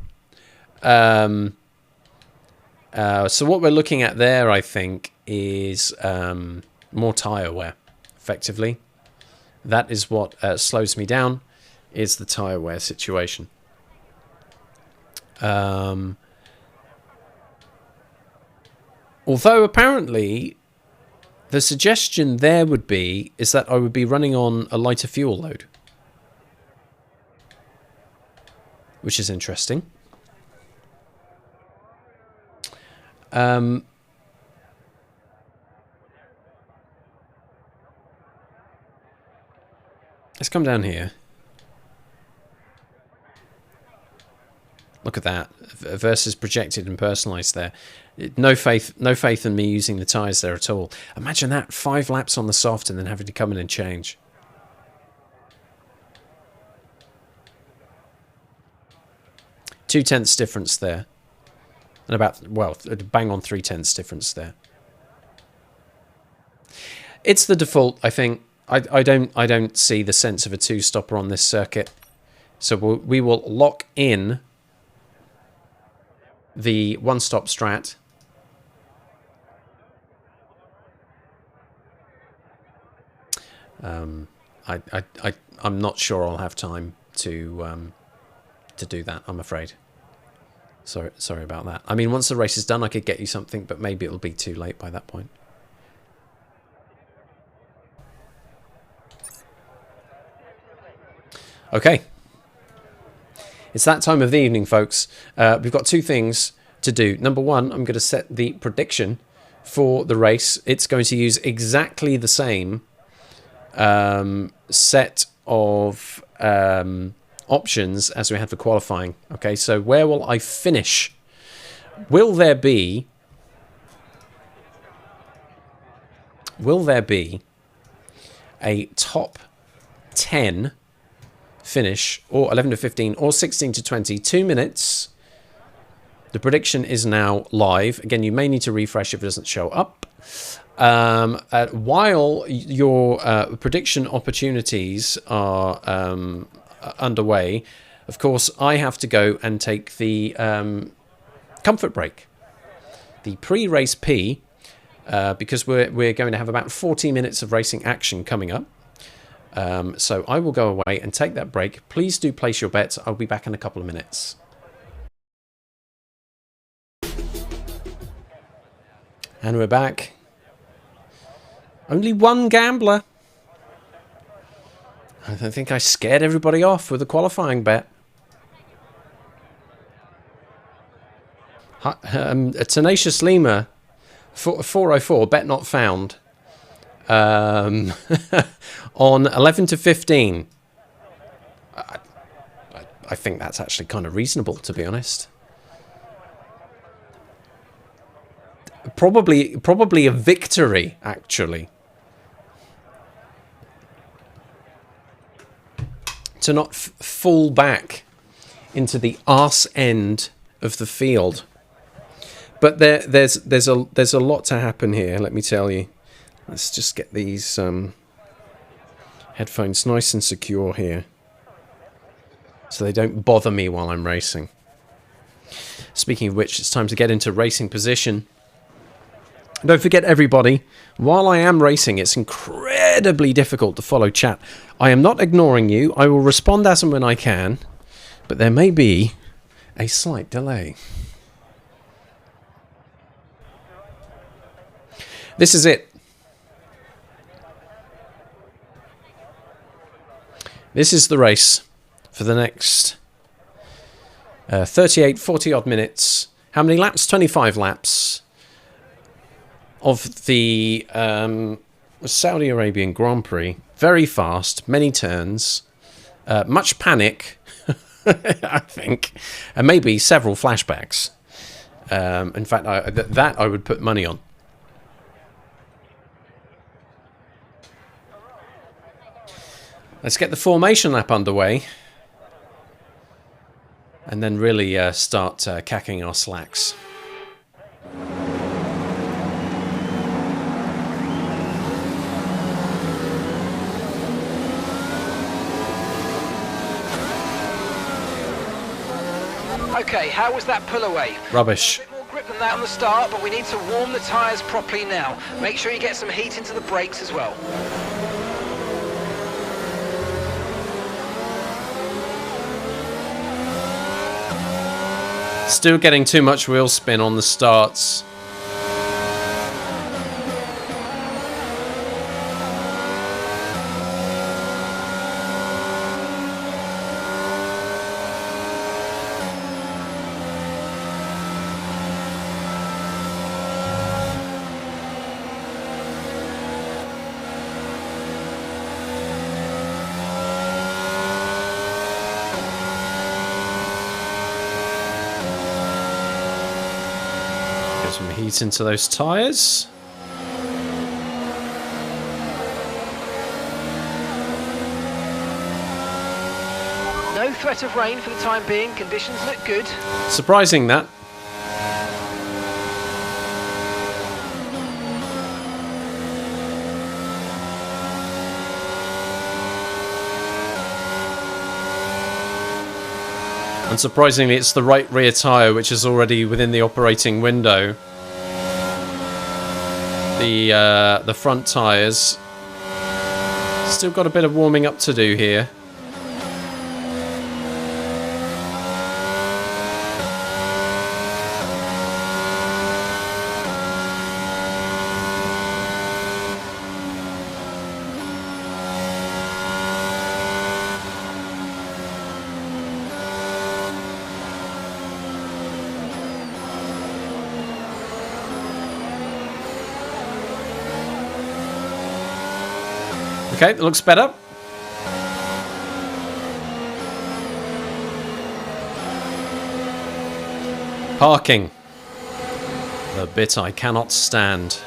So what we're looking at there, I think, is more tyre wear, effectively. That is what slows me down, is the tyre wear situation. Although apparently the suggestion there would be is that I would be running on a lighter fuel load, which is interesting. Let's come down here. Look at that versus projected and personalized there. No faith in me using the tyres there at all. Imagine that, 5 laps on the soft and then having to come in and change. Two-tenths difference there. And about, well, bang on 3/10 difference there. It's the default, I think. I don't see the sense of a two-stopper on this circuit. So we will lock in the one-stop strat. I'm not sure I'll have time to do that, I'm afraid. Sorry about that. I mean, once the race is done, I could get you something, but maybe it'll be too late by that point. Okay. It's that time of the evening, folks. We've got 2 things to do. Number 1, I'm going to set the prediction for the race. It's going to use exactly the same set of options as we had for qualifying. Okay, so where will I finish? Will there be a top 10 finish, or 11 to 15 or 16 to 20? 2 minutes. The prediction is now live. Again, you may need to refresh if it doesn't show up. While your prediction opportunities are underway, of course, I have to go and take the comfort break, the pre-race P, because we're going to have about 40 minutes of racing action coming up. So I will go away and take that break. Please do place your bets. I'll be back in a couple of minutes. And we're back. Only one gambler. I think I scared everybody off with the qualifying bet. A Tenacious Lemur, 404, bet not found. On 11 to 15. I think that's actually kind of reasonable, to be honest. Probably a victory, actually. To not fall back into the arse end of the field. But there's a lot to happen here, let me tell you. Let's just get these headphones nice and secure here, so they don't bother me while I'm racing. Speaking of which, it's time to get into racing position. Don't forget, everybody, while I am racing, it's incredibly difficult to follow chat. I am not ignoring you. I will respond as and when I can, but there may be a slight delay. This is it. This is the race for the next 38, 40 odd minutes. How many laps? 25 laps of the Saudi Arabian Grand Prix. Very fast, many turns, much panic, I think, and maybe several flashbacks. In fact, that I would put money on. Let's get the formation lap underway, and then really start cacking our slacks. Okay, how was that pull away? Rubbish. A bit more grip than that on the start, but we need to warm the tyres properly now. Make sure you get some heat into the brakes as well. Still getting too much wheel spin on the starts. Some heat into those tyres. No threat of rain for the time being. Conditions look good. Surprising that. Unsurprisingly, it's the right rear tyre which is already within the operating window. The front tyres still got a bit of warming up to do here. Okay, that looks better. Parking. The bit I cannot stand.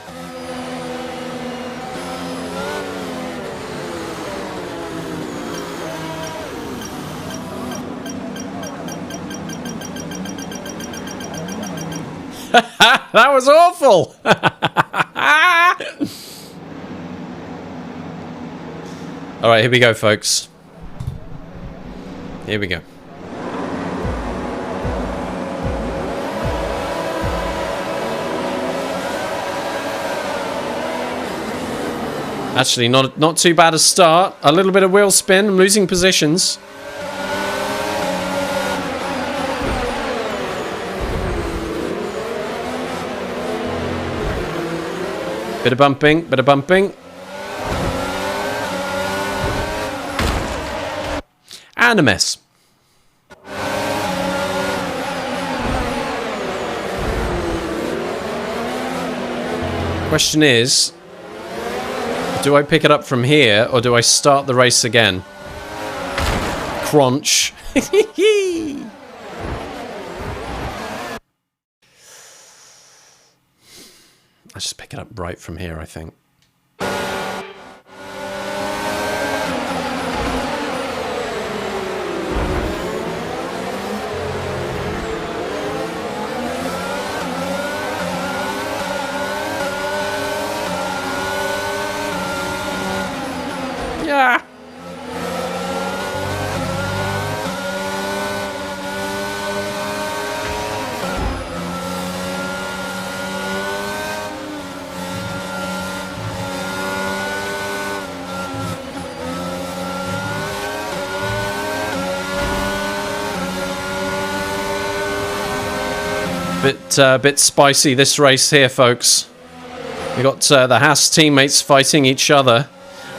That was awful! Alright, here we go, folks. Here we go. Actually, not too bad a start. A little bit of wheel spin. I'm losing positions. Bit of bumping, bit of bumping. And a mess. Question is, do I pick it up from here or do I start the race again? Crunch. I just pick it up right from here, I think. Yeah. Bit spicy this race here, folks. We got the Haas teammates fighting each other.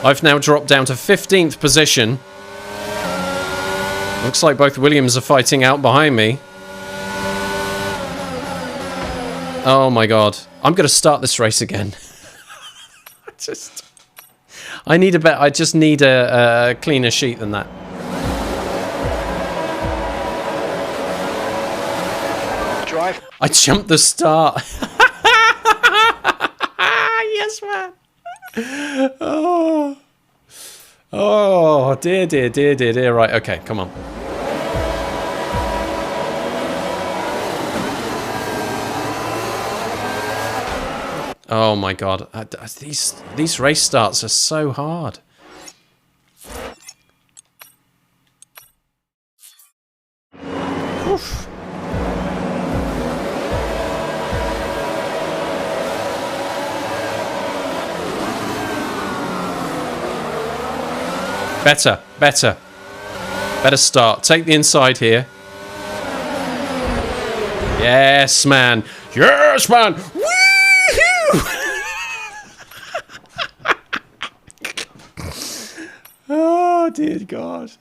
I've now dropped down to 15th position. Looks like both Williams are fighting out behind me. Oh my god. I'm going to start this race again. I just need a cleaner sheet than that. Drive. I jumped the start. Yes, man. Oh, dear. Right, okay, come on. Oh my god, these race starts are so hard. Oof. Better start. Take the inside here. Yes, man. Yes, man. Woo-hoo! Oh, dear God.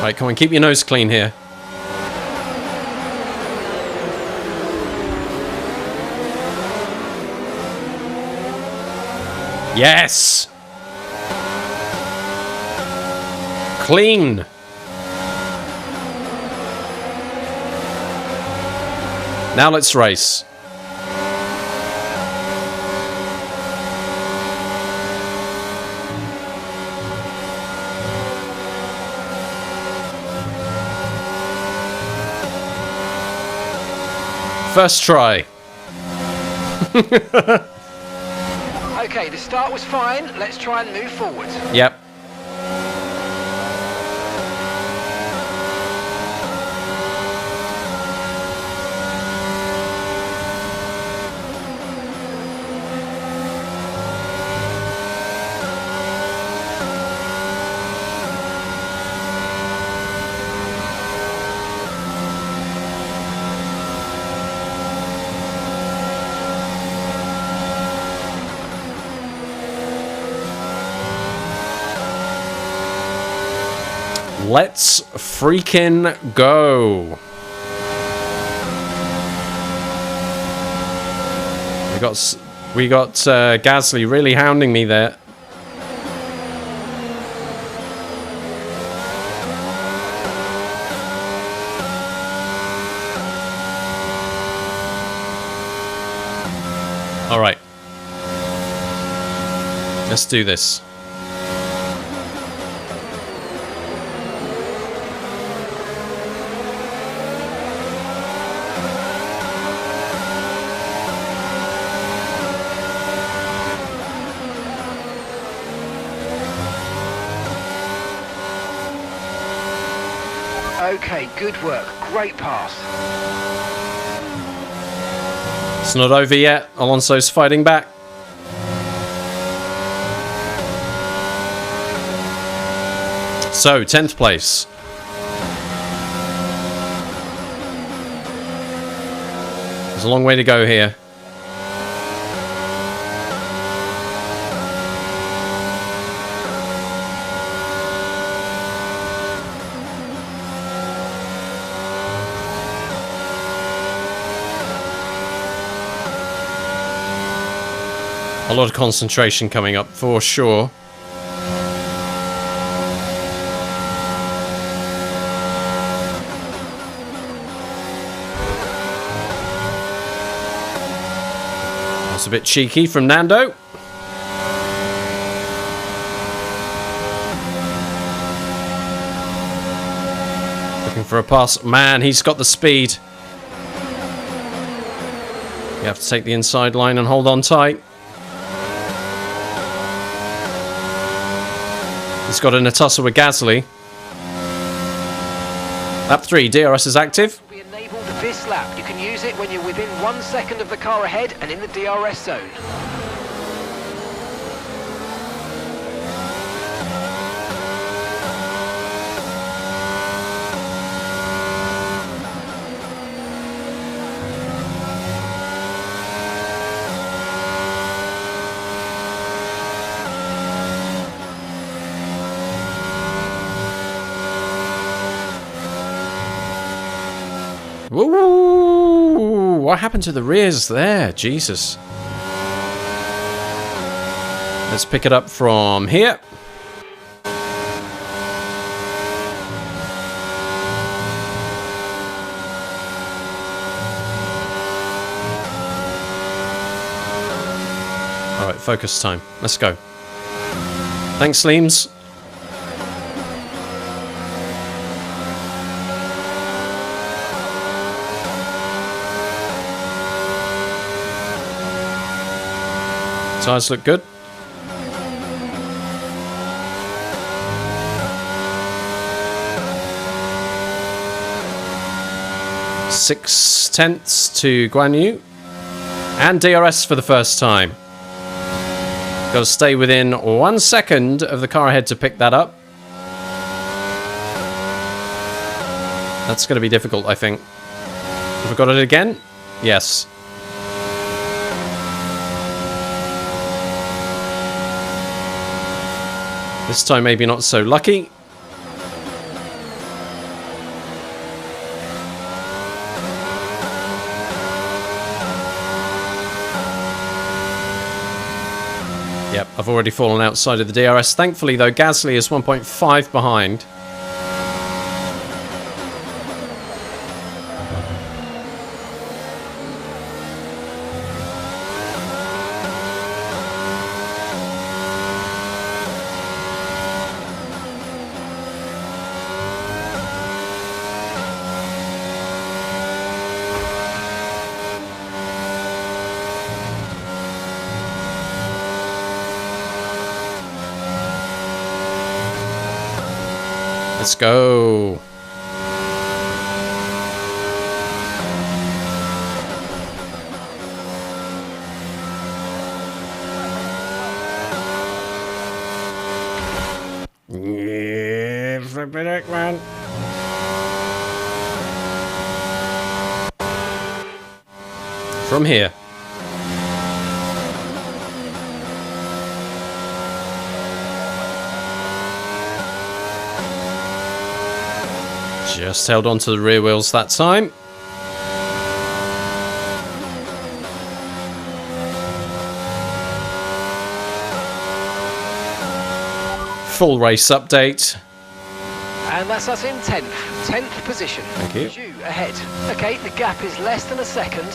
Right, come on, keep your nose clean here. Yes! Clean! Now let's race. First try. Okay, the start was fine. Let's try and move forward. Yep. Let's freaking go. We got Gasly really hounding me there. All right. Let's do this. Okay, good work. Great pass. It's not over yet. Alonso's fighting back. So, 10th place. There's a long way to go here. A lot of concentration coming up for sure. That's a bit cheeky from Nando. Looking for a pass. Man, he's got the speed. You have to take the inside line and hold on tight. He's got in a tussle with Gasly. Lap 3, DRS is active. Be enabled this lap. You can use it when you're within 1 second of the car ahead and in the DRS zone. Woo! What happened to the rears there? Jesus. Let's pick it up from here. Alright, focus time. Let's go. Thanks, Sleems. Tyres look good. Six tenths to Guan Yu. And DRS for the first time. Got to stay within 1 second of the car ahead to pick that up. That's going to be difficult, I think. Have we got it again? Yes. This time maybe not so lucky. Yep, I've already fallen outside of the DRS. Thankfully though, Gasly is 1.5 behind. Let's go. Yeah, flipping it, man. From here. Just held on to the rear wheels that time. Full race update. And that's us in 10th position. Thank you. Zhu ahead. Okay, the gap is less than a second.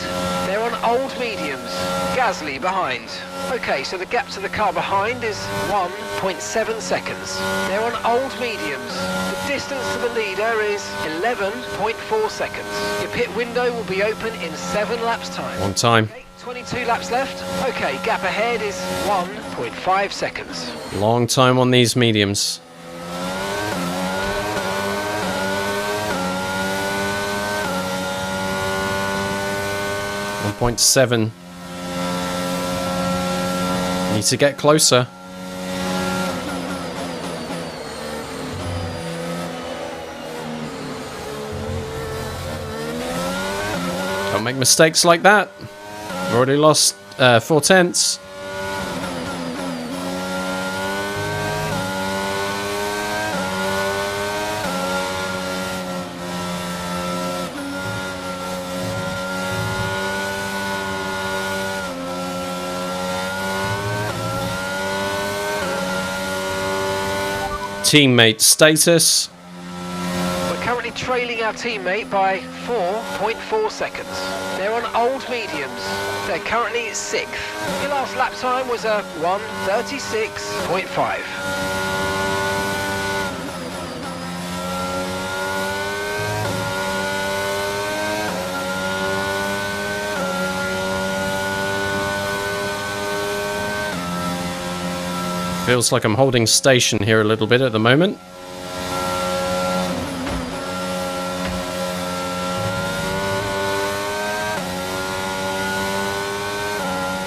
They're on old mediums. Gasly behind. Okay, so the gap to the car behind is 1.7 seconds. They're on old mediums. The distance to the leader is 11.4 seconds. Your pit window will be open in 7 laps time. One time. Okay, 22 laps left. Okay, gap ahead is 1.5 seconds. Long time on these mediums. .7. Need to get closer. Don't make mistakes like that. We've already lost 4 tenths. Teammate status. We're currently trailing our teammate by 4.4 seconds. They're on old mediums. They're currently 6th. Your last lap time was a 1:36.5. Feels like I'm holding station here a little bit at the moment.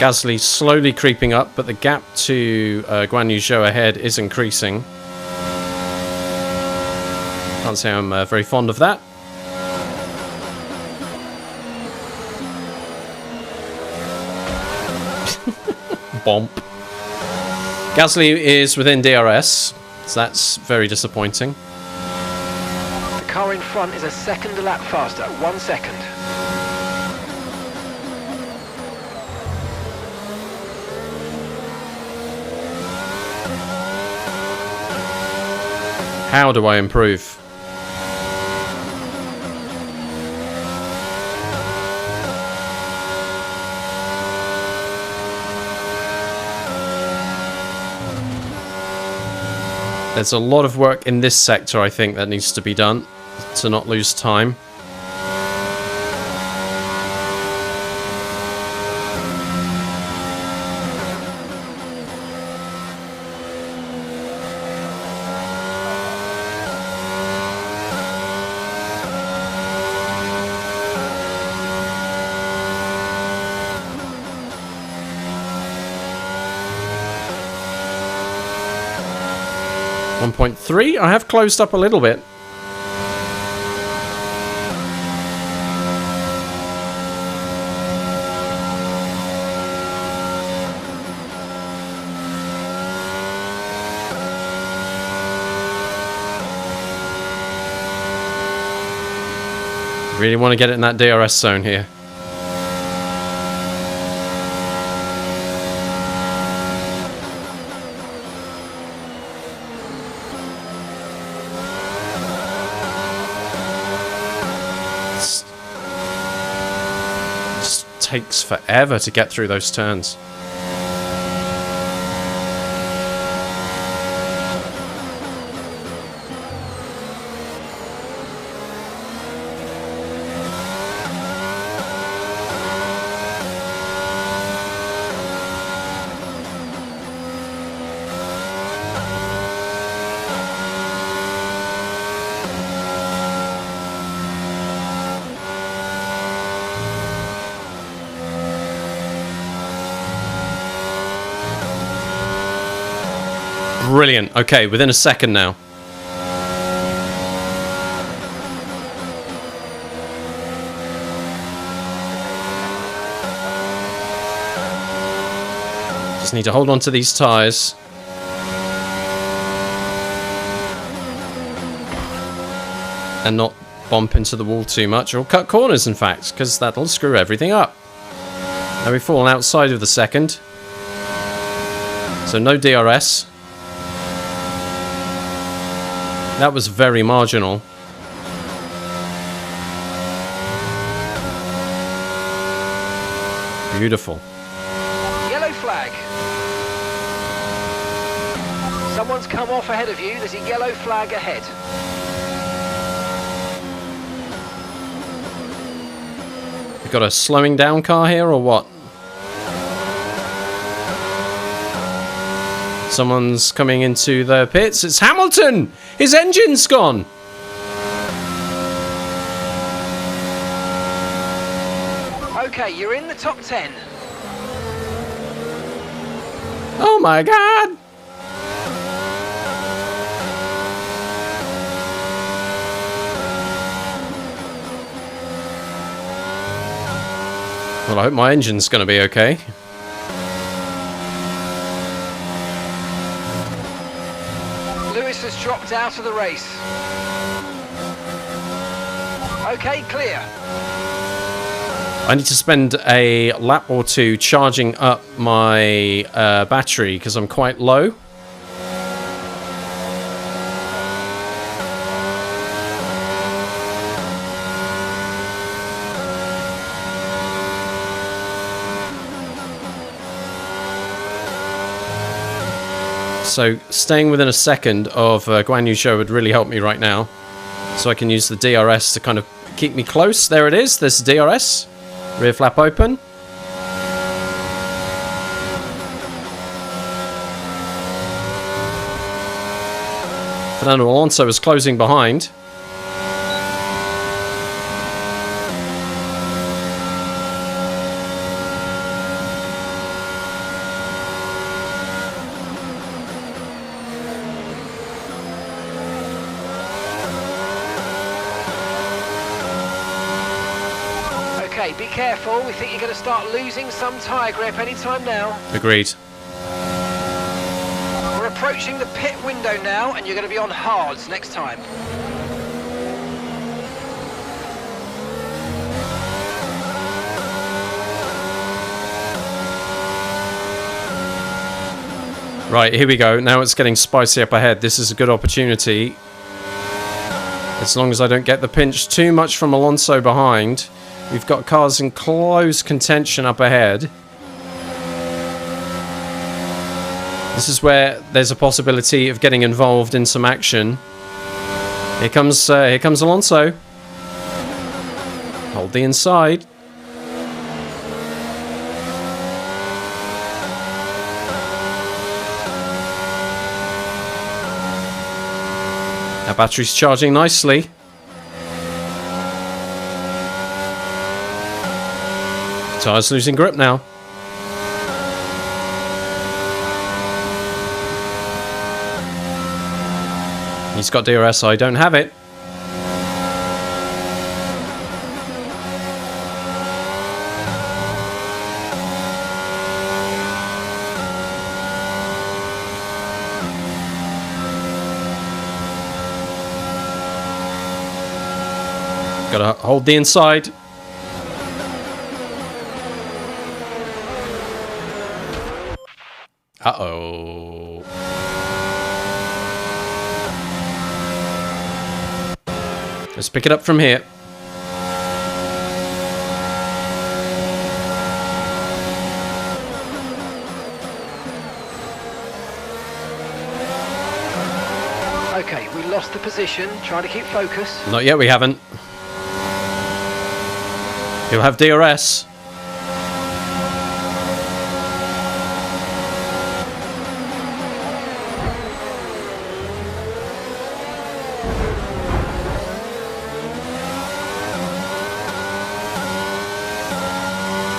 Gasly slowly creeping up, but the gap to Guan Yu Zhou ahead is increasing. Can't say I'm very fond of that. Bomp. Gasly is within DRS, so that's very disappointing. The car in front is a second a lap faster, 1 second. How do I improve? There's a lot of work in this sector, I think, that needs to be done to not lose time. .3, I have closed up a little bit. Really want to get it in that DRS zone here. Takes forever to get through those turns. Brilliant. Okay, within a second now. Just need to hold on to these tyres. And not bump into the wall too much, or cut corners, in fact, because that'll screw everything up. Now we've fallen outside of the second. So no DRS. That was very marginal. Beautiful. Yellow flag. Someone's come off ahead of you. There's a yellow flag ahead. We've got a slowing down car here, or what? Someone's coming into the pits. It's Hamilton! His engine's gone! Okay, you're in the top 10. Oh my god! Well, I hope my engine's going to be okay. Lewis has dropped out of the race. Okay, clear. I need to spend a lap or two charging up my battery because I'm quite low. So staying within a second of Guan Yu Zhou would really help me right now. So I can use the DRS to kind of keep me close. There it is. There's the DRS. Rear flap open. Fernando Alonso is closing behind. Okay, be careful. We think you're going to start losing some tyre grip anytime now. Agreed. We're approaching the pit window now, and you're going to be on hards next time. Right, here we go. Now it's getting spicy up ahead. This is a good opportunity. As long as I don't get the pinch too much from Alonso behind. We've got cars in close contention up ahead. This is where there's a possibility of getting involved in some action. Here comes Alonso. Hold the inside. Our battery's charging nicely. Tyres losing grip now. He's got DRS, I don't have it. Gotta hold the inside. Uh-oh. Let's pick it up from here. Okay, we lost the position. Trying to keep focus. Not yet, we haven't. He'll have DRS.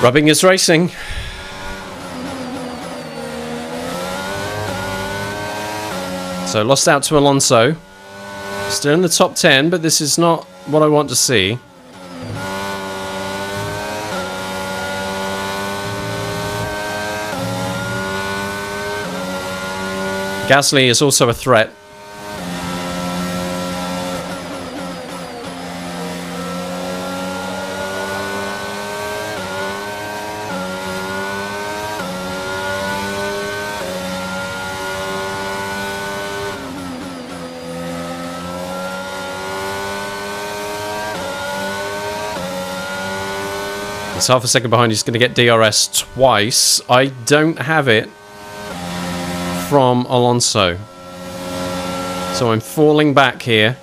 Rubbing is racing. So lost out to Alonso. Still in the top 10, but this is not what I want to see. Gasly is also a threat. He's half a second behind. He's going to get DRS twice. I don't have it from Alonso. So I'm falling back here.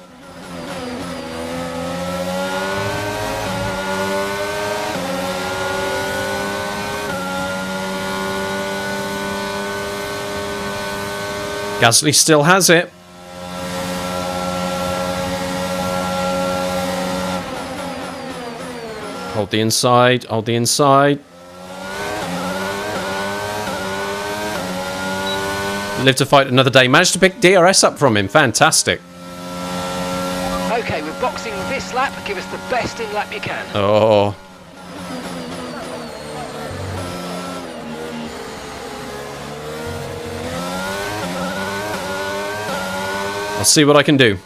Gasly still has it. Hold the inside, hold the inside. Live to fight another day. Managed to pick DRS up from him. Fantastic. Okay, we're boxing this lap. Give us the best in lap you can. Oh. I'll see what I can do.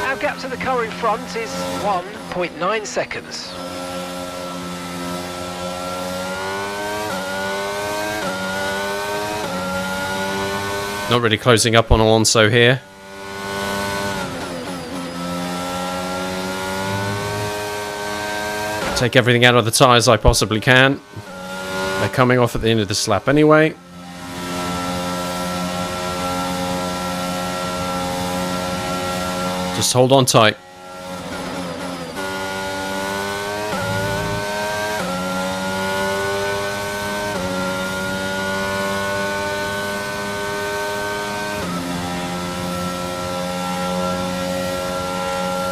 Our gap to the car in front is 1.9 seconds. Not really closing up on Alonso here. Take everything out of the tyres I possibly can. They're coming off at the end of this lap anyway. Just hold on tight.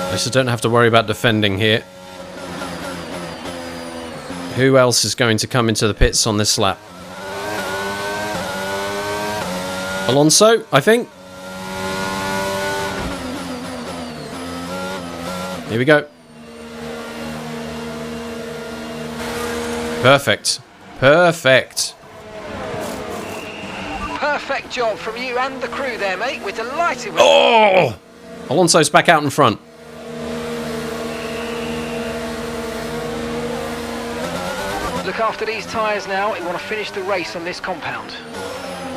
At least I don't have to worry about defending here. Who else is going to come into the pits on this lap? Alonso, I think. Here we go. Perfect. Perfect. Perfect job from you and the crew there, mate. We're delighted with Oh! Alonso's back out in front. Look after these tyres now. We want to finish the race on this compound.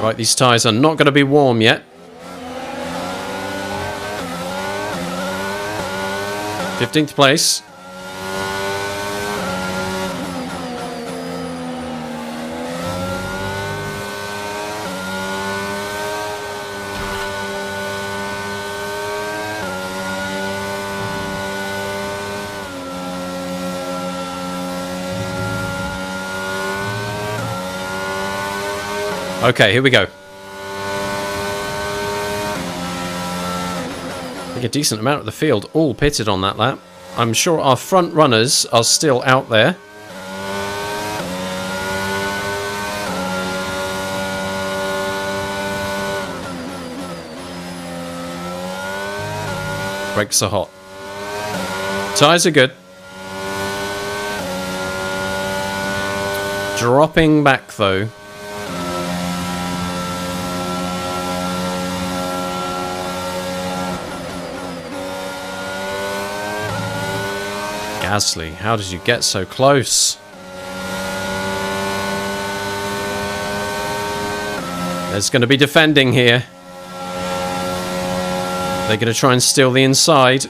Right, these tyres are not going to be warm yet. 15th place. Okay, here we go. I think a decent amount of the field all pitted on that lap. I'm sure our front runners are still out there. Brakes are hot. Tyres are good. Dropping back though. Gasly, how did you get so close? There's going to be defending here. They're going to try and steal the inside.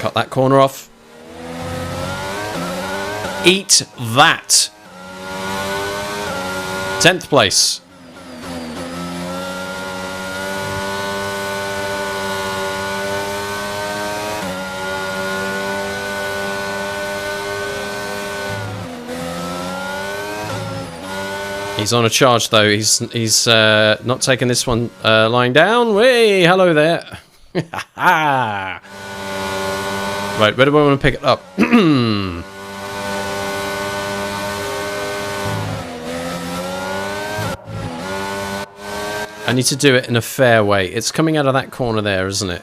Cut that corner off. Eat that. 10th place. He's on a charge though. He's not taking this one lying down. Hey, hello there. Right, where do I want to pick it up? I need to do it in a fair way. It's coming out of that corner there, isn't it?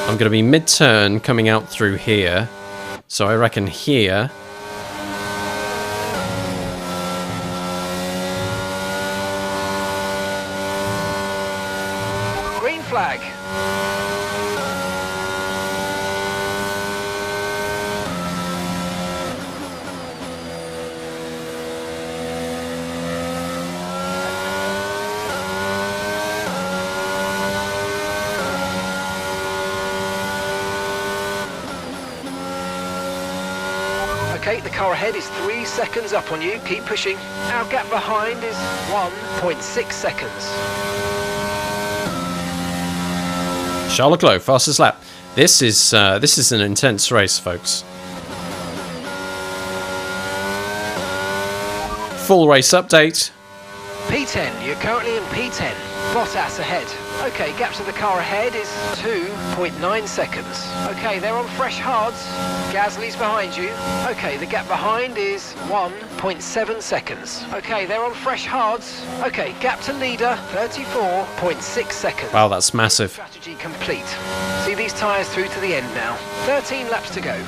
I'm going to be mid-turn coming out through here. So I reckon here. Green flag. Okay, the car ahead is 3 seconds up on you. Keep pushing. Our gap behind is 1.6 seconds. Charles Leclerc, fastest lap. This is an intense race, folks. Full race update. P10, you're currently in P10. Bottas ahead. Okay, gap to the car ahead is 2.9 seconds. Okay, they're on fresh hards. Gasly's behind you. Okay, the gap behind is 1.7 seconds. Okay, they're on fresh hards. Okay, gap to leader, 34.6 seconds. Wow, that's massive. Strategy complete. See these tyres through to the end now. 13 laps to go.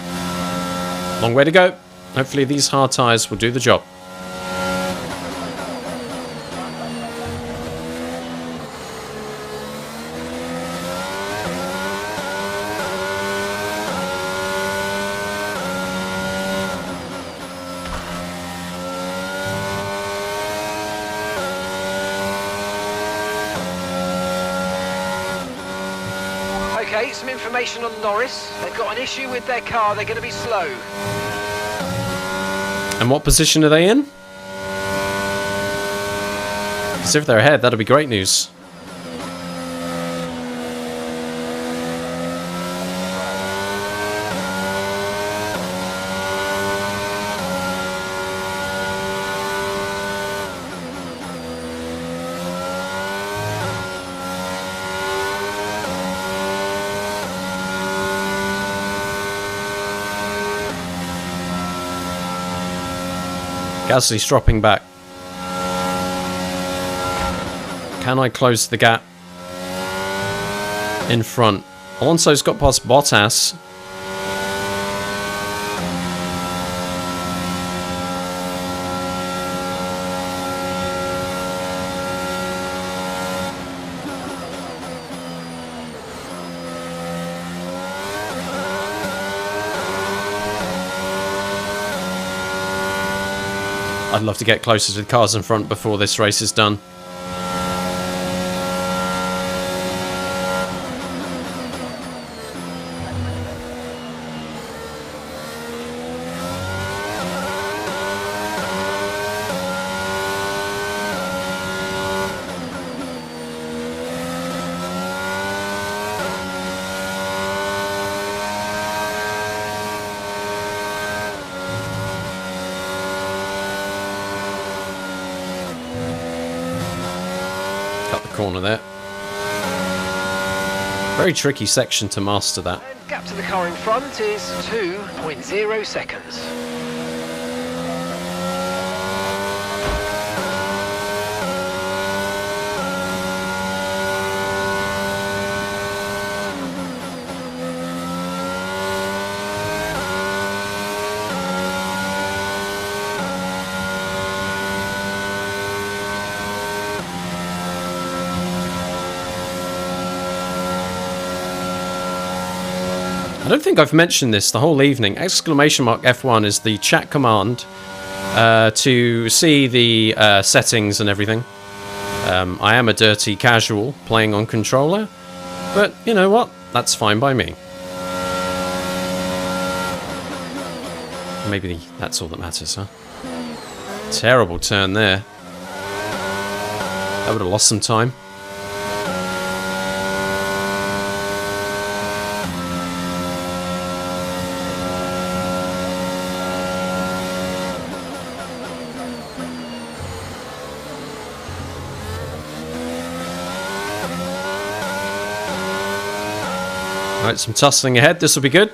Long way to go. Hopefully these hard tyres will do the job. Okay, some information on Norris. They've got an issue with their car. They're going to be slow. And what position are they in? Because if they're ahead, that'll be great news. Gasly's dropping back. Can I close the gap in front? Alonso's got past Bottas. I'd love to get closer to the cars in front before this race is done. Corner there. Very tricky section to master that. And gap to the car in front is 2.0 seconds. I don't think I've mentioned this the whole evening. Exclamation mark F1 is the chat command to see the settings and everything. I am a dirty casual playing on controller, but you know what? That's fine by me. Maybe that's all that matters, huh? Terrible turn there. That would have lost some time. Alright, some tussling ahead. This will be good.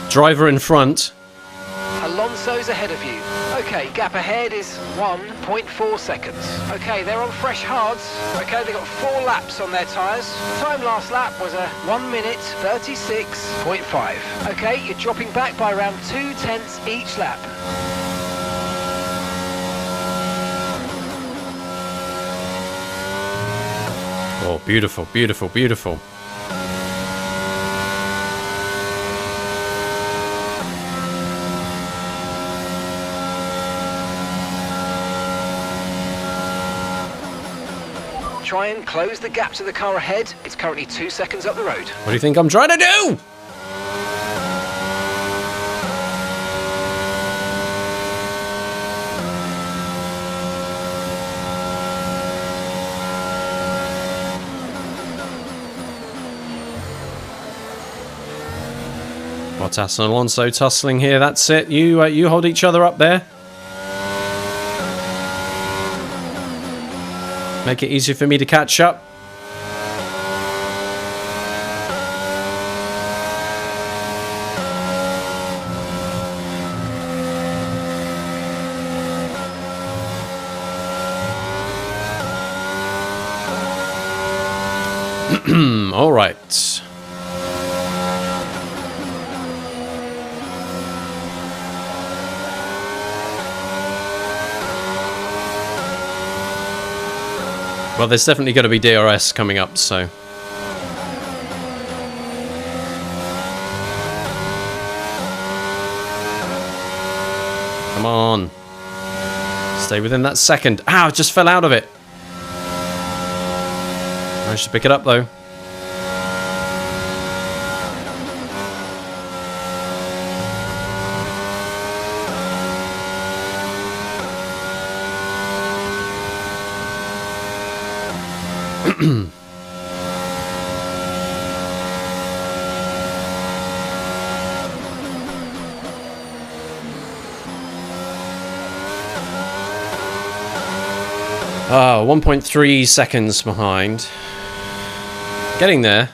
Driver in front. Alonso's ahead of you. Okay, gap ahead is 1.4 seconds. Okay, they're on fresh hards. Okay, they've got 4 laps on their tyres. Time last lap was a 1 minute 36.5. Okay, you're dropping back by around 0.2 each lap. Oh, beautiful, beautiful, beautiful. Try and close the gap to the car ahead. It's currently 2 seconds up the road. What do you think I'm trying to do? Bottas and Alonso tussling here. That's it. You hold each other up there. Make it easier for me to catch up. All right. Well, there's definitely going to be DRS coming up, so... Come on. Stay within that second. Ow, just fell out of it. I should pick it up, though. Ah, 1.3 seconds behind. Getting there.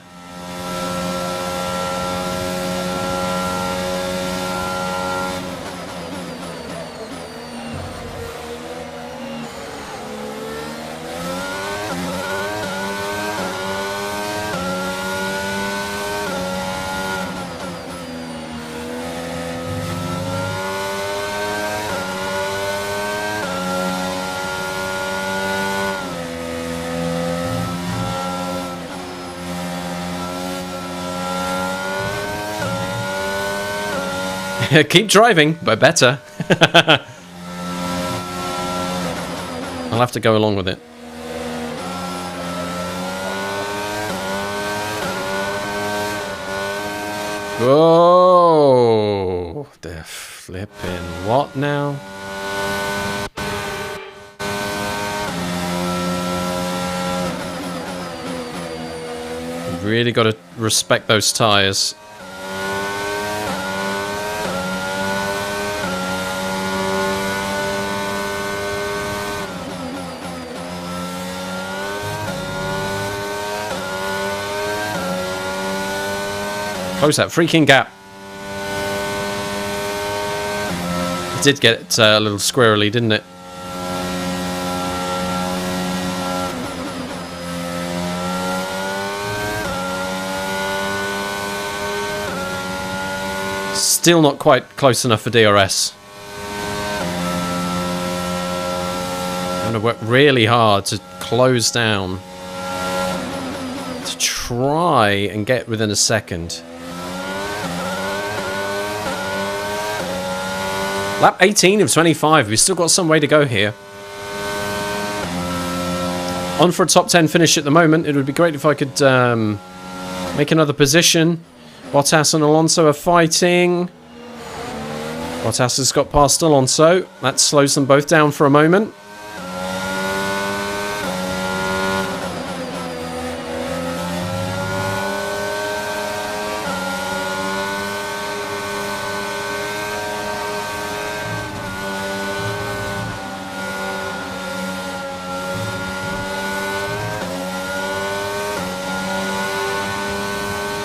Keep driving, but better. I'll have to go along with it. Oh, the flipping what now? You've really got to respect those tires. Close that freaking gap. It did get a little squirrely, didn't it? Still not quite close enough for DRS. I'm going to work really hard to close down. To try and get within a second. Lap 18 of 25. We've still got some way to go here. On for a top 10 finish at the moment. It would be great if I could make another position. Bottas and Alonso are fighting. Bottas has got past Alonso. That slows them both down for a moment.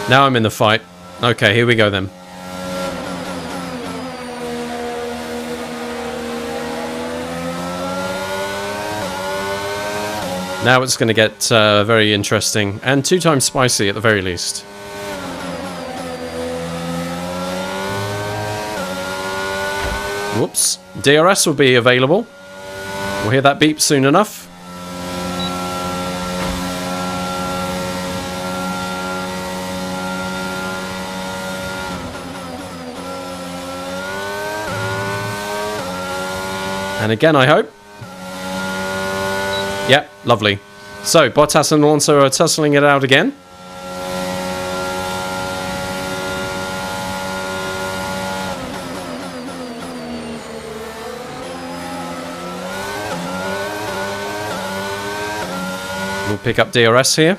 Now I'm in the fight. Okay, here we go then. Now it's going to get very interesting and 2 times spicy at the very least. Whoops. DRS will be available. We'll hear that beep soon enough. And again, I hope. Yep, lovely. So, Bottas and Alonso are tussling it out again. We'll pick up DRS here.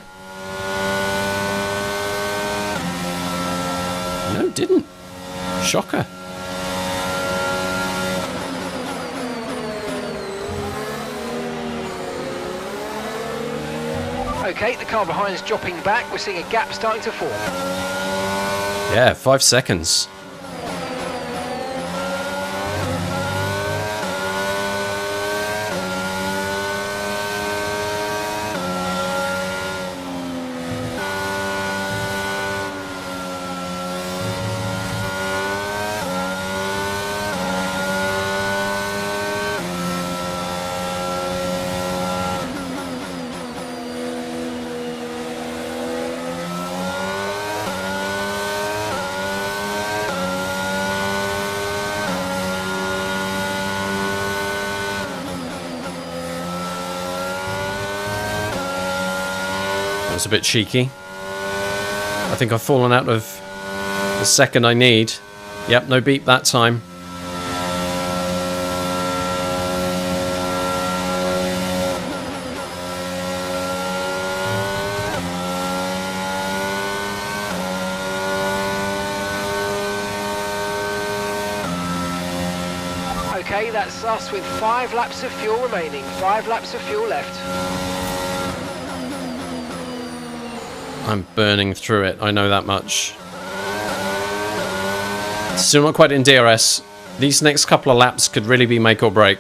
No, didn't. Shocker. Okay, the car behind is dropping back. We're seeing a gap starting to form. Yeah, 5 seconds. That was a bit cheeky. I think I've fallen out of the second I need. Yep, no beep that time. Okay, that's us with 5 laps of fuel remaining. 5 laps of fuel left. I'm burning through it, I know that much. Still not quite in DRS. These next couple of laps could really be make or break.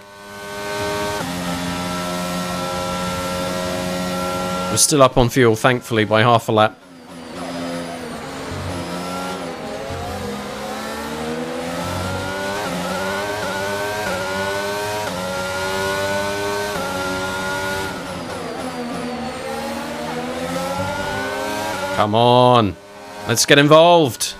We're still up on fuel, thankfully, by half a lap. Come on, let's get involved.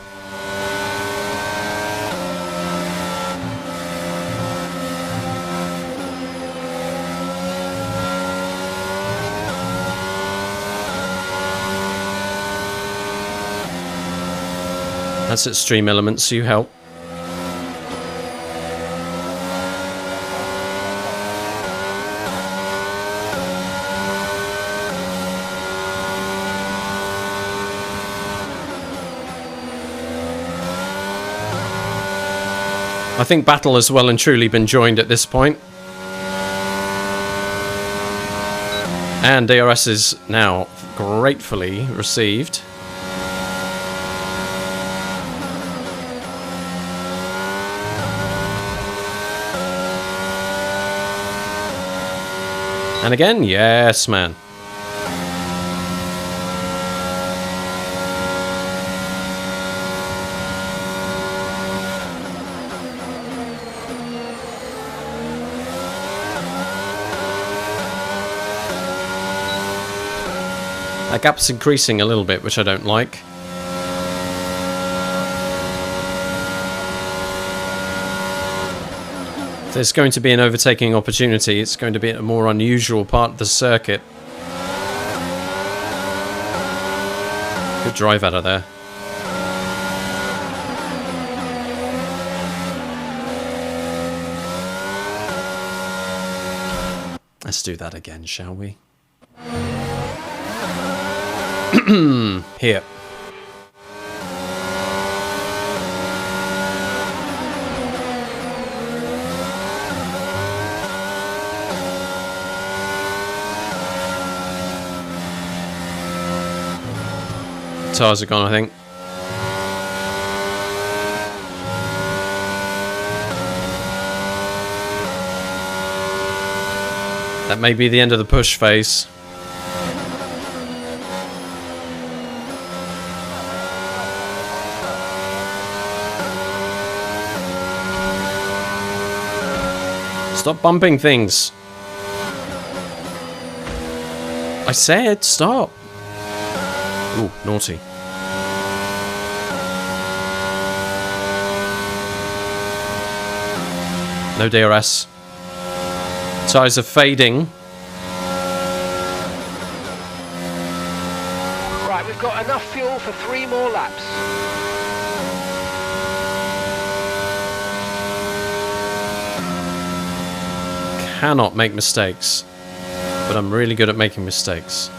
That's Extreme Elements, you help. I think battle has well and truly been joined at this point. And DRS is now gratefully received. And again, yes, man. That gap's increasing a little bit, which I don't like. If there's going to be an overtaking opportunity, it's going to be a more unusual part of the circuit. Good drive out of there. Let's do that again, shall we? Here. Tires are gone, I think. That may be the end of the push phase. Stop bumping things. I said stop. Ooh, naughty. No DRS. Tires are fading. Right, we've got enough fuel for 3 more laps. Cannot make mistakes, but I'm really good at making mistakes.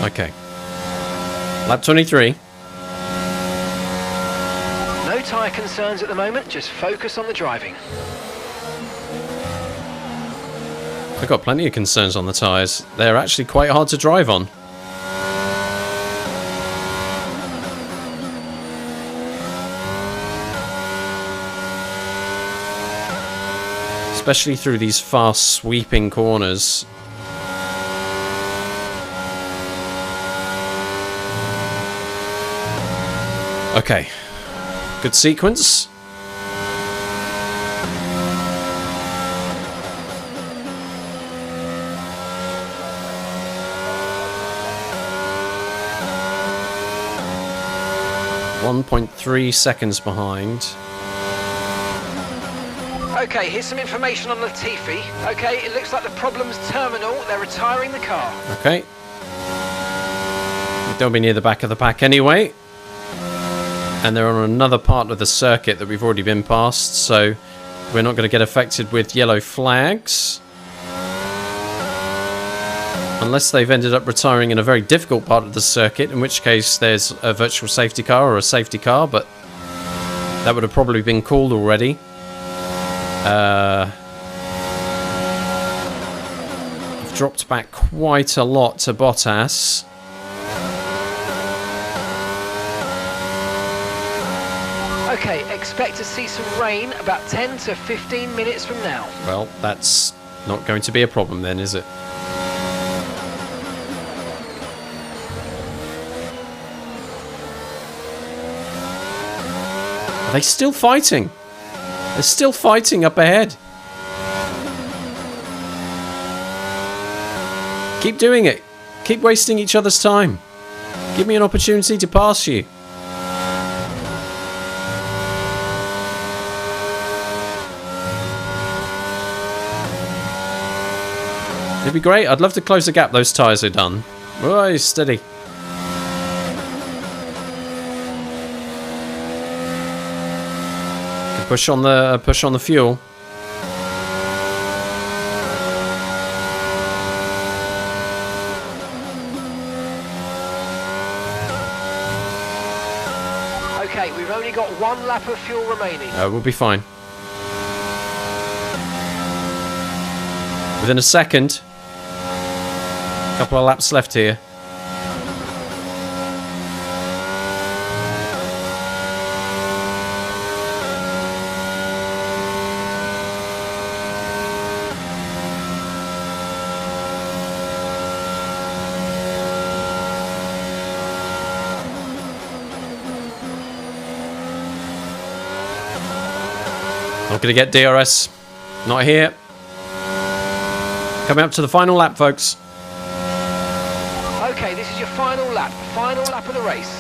Okay. Lap 23. tyre concerns at the moment, just focus on the driving. I've got plenty of concerns on the tyres. They're actually quite hard to drive on. Especially through these fast sweeping corners. Okay, good sequence. .3 seconds behind. Okay, here's some information on Latifi. Okay, it looks like the problem's terminal. They're retiring the car. Okay. Don't be near the back of the pack anyway. And they're on another part of the circuit that we've already been past, so we're not going to get affected with yellow flags. Unless they've ended up retiring in a very difficult part of the circuit, in which case there's a virtual safety car or a safety car, but that would have probably been called already. I've dropped back quite a lot to Bottas. Okay, expect to see some rain about 10 to 15 minutes from now. Well, that's not going to be a problem then, is it? Are they still fighting? They're still fighting up ahead. Keep doing it. Keep wasting each other's time. Give me an opportunity to pass you. It'd be great. I'd love to close the gap those tyres are done. Oh, steady. Push on the fuel. Okay, we've only got 1 lap of fuel remaining. We'll be fine. Within a second. Couple of laps left here. Not going to get DRS. Not here. Coming up to the final lap, folks. Okay, this is your final lap of the race.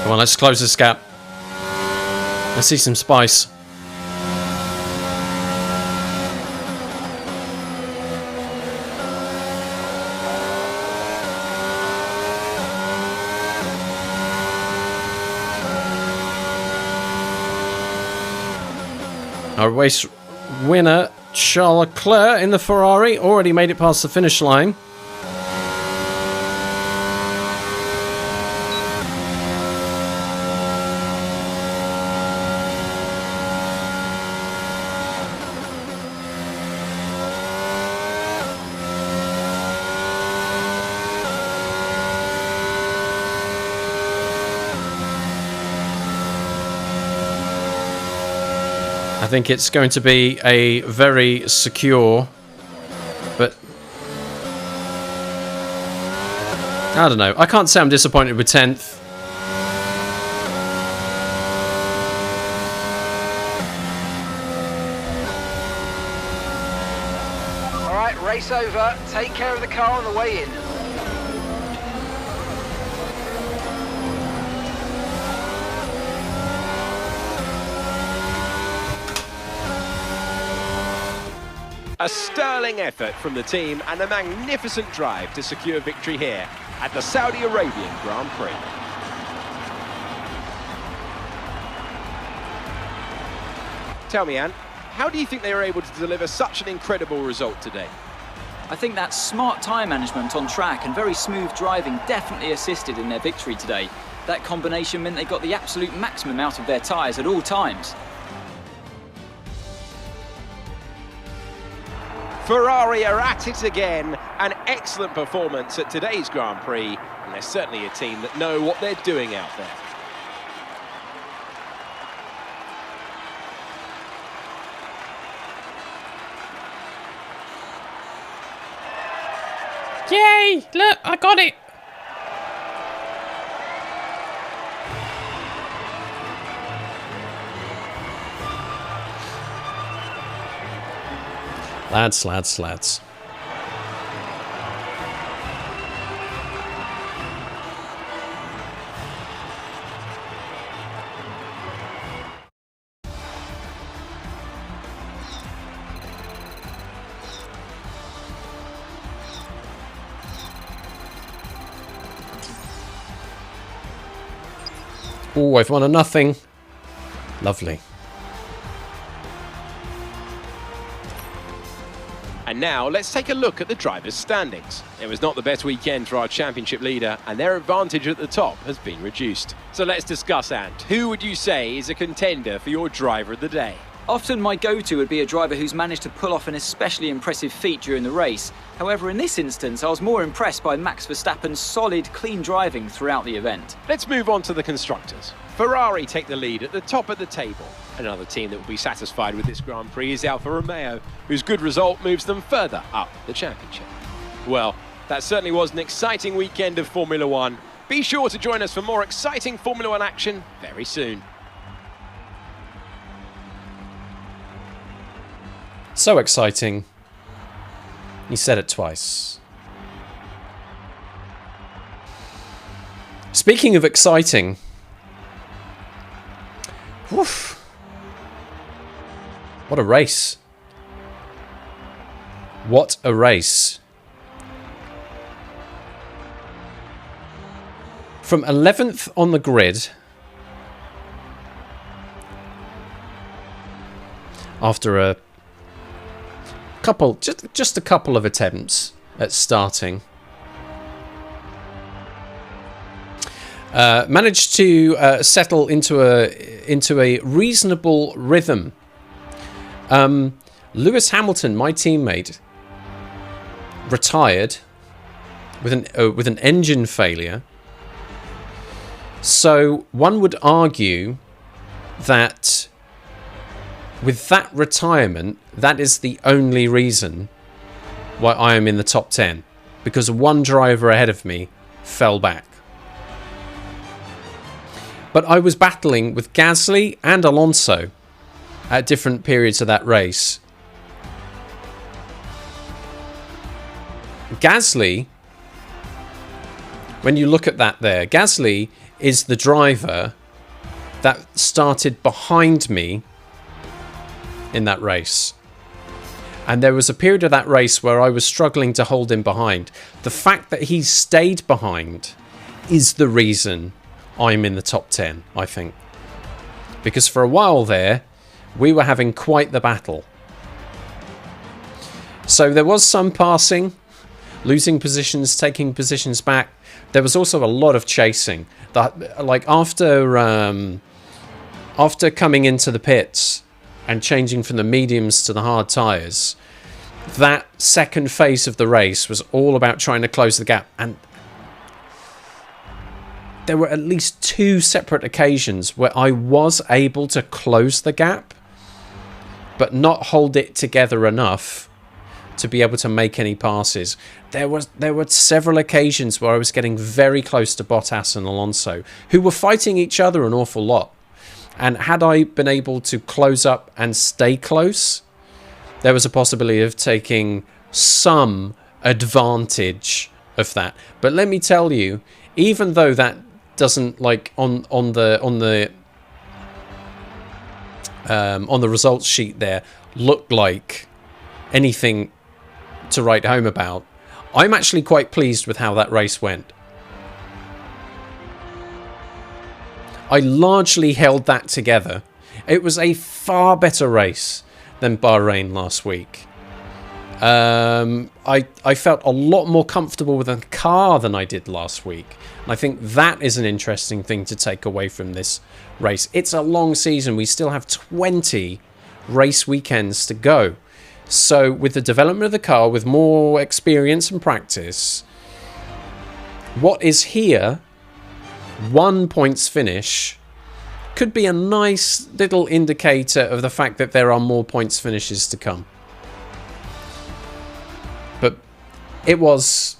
Come on, let's close this gap. Let's see some spice. Our race winner, Charles Leclerc, in the Ferrari, already made it past the finish line. I think it's going to be a very secure, but I don't know. I can't say I'm disappointed with 10th. All right, race over. Take care of the car on the way in. A sterling effort from the team and a magnificent drive to secure victory here at the Saudi Arabian Grand Prix. Tell me, Anne, how do you think they were able to deliver such an incredible result today? I think that smart tyre management on track and very smooth driving definitely assisted in their victory today. That combination meant they got the absolute maximum out of their tyres at all times. Ferrari are at it again. An excellent performance at today's Grand Prix, and they're certainly a team that know what they're doing out there. Yay! Look, I got it! Lads, lads, lads. Oh, I've won a nothing. Lovely. And now let's take a look at the drivers' standings. It was not the best weekend for our championship leader, and their advantage at the top has been reduced. So let's discuss, Ant. Who would you say is a contender for your driver of the day? Often my go-to would be a driver who's managed to pull off an especially impressive feat during the race. However, in this instance, I was more impressed by Max Verstappen's solid, clean driving throughout the event. Let's move on to the constructors. Ferrari take the lead at the top of the table. Another team that will be satisfied with this Grand Prix is Alfa Romeo, whose good result moves them further up the championship. Well, that certainly was an exciting weekend of Formula One. Be sure to join us for more exciting Formula One action very soon. So exciting. He said it twice. Speaking of exciting... Woof. What a race. What a race. From 11th on the grid, after a couple, just a couple of attempts at starting, managed to settle into a reasonable rhythm. Lewis Hamilton, my teammate, retired with an engine failure. So one would argue that with that retirement, that is the only reason why I am in the top 10, because one driver ahead of me fell back. But I was battling with Gasly and Alonso at different periods of that race. Gasly, when you look at that there, Gasly is the driver that started behind me in that race. And there was a period of that race where I was struggling to hold him behind. The fact that he stayed behind is the reason I'm in the top 10, I think. Because for a while there, we were having quite the battle. So there was some passing, losing positions, taking positions back. There was also a lot of chasing. That, like after coming into the pits and changing from the mediums to the hard tyres, that second phase of the race was all about trying to close the gap. And there were at least 2 separate occasions where I was able to close the gap, but not hold it together enough to be able to make any passes. There were several occasions where I was getting very close to Bottas and Alonso, who were fighting each other an awful lot. And had I been able to close up and stay close, there was a possibility of taking some advantage of that. But let me tell you, even though that doesn't, like, on the results sheet there, look like anything to write home about. I'm actually quite pleased with how that race went. I largely held that together. It was a far better race than Bahrain last week. I felt a lot more comfortable with the car than I did last week. And I think that is an interesting thing to take away from this race. It's a long season. We still have 20 race weekends to go. So with the development of the car, with more experience and practice, what is here, 1 points finish, could be a nice little indicator of the fact that there are more points finishes to come. But it was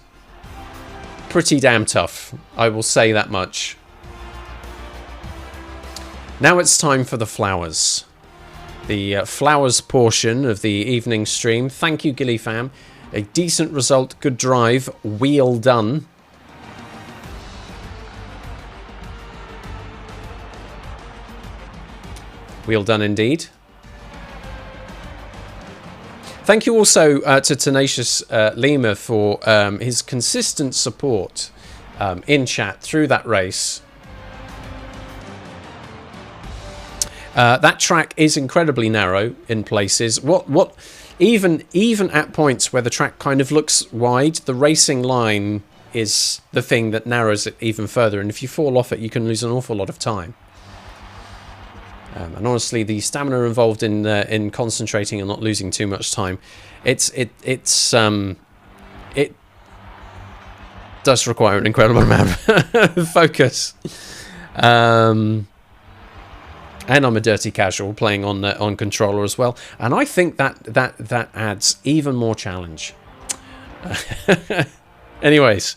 pretty damn tough, I will say that much. Now it's time for the flowers. The flowers portion of the evening stream. Thank you, Gilly fam. A decent result, good drive, wheel done. Wheel done indeed. Thank you also to Tenacious Lima for his consistent support in chat through that race. That track is incredibly narrow in places. Even at points where the track kind of looks wide, the racing line is the thing that narrows it even further. And if you fall off it, you can lose an awful lot of time. And honestly, the stamina involved in concentrating and not losing too much time, it does require an incredible amount of focus. And I'm a dirty casual playing on controller as well, and I think that adds even more challenge. Anyways,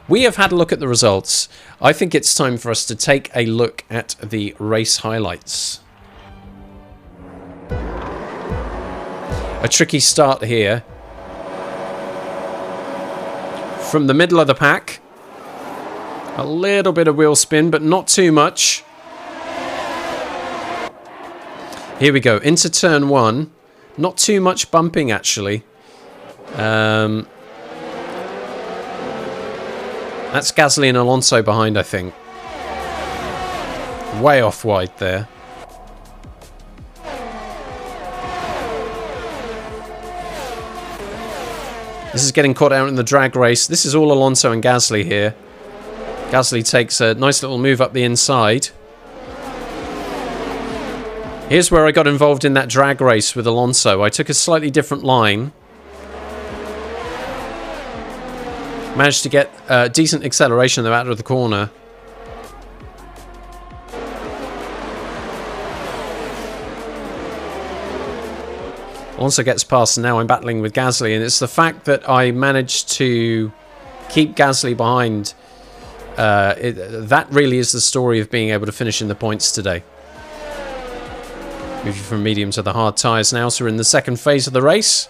we have had a look at the results. I think it's time for us to take a look at the race highlights. A tricky start here. From the middle of the pack. A little bit of wheel spin, but not too much. Here we go, into turn one. Not too much bumping, actually. That's Gasly and Alonso behind, I think. Way off wide there. This is getting caught out in the drag race. This is all Alonso and Gasly here. Gasly takes a nice little move up the inside. Here's where I got involved in that drag race with Alonso. I took a slightly different line. Managed to get decent acceleration though out of the corner. Alonso gets past and now I'm battling with Gasly, and it's the fact that I managed to keep Gasly behind. That really is the story of being able to finish in the points today. Moving from medium to the hard tyres now, so we're in the second phase of the race.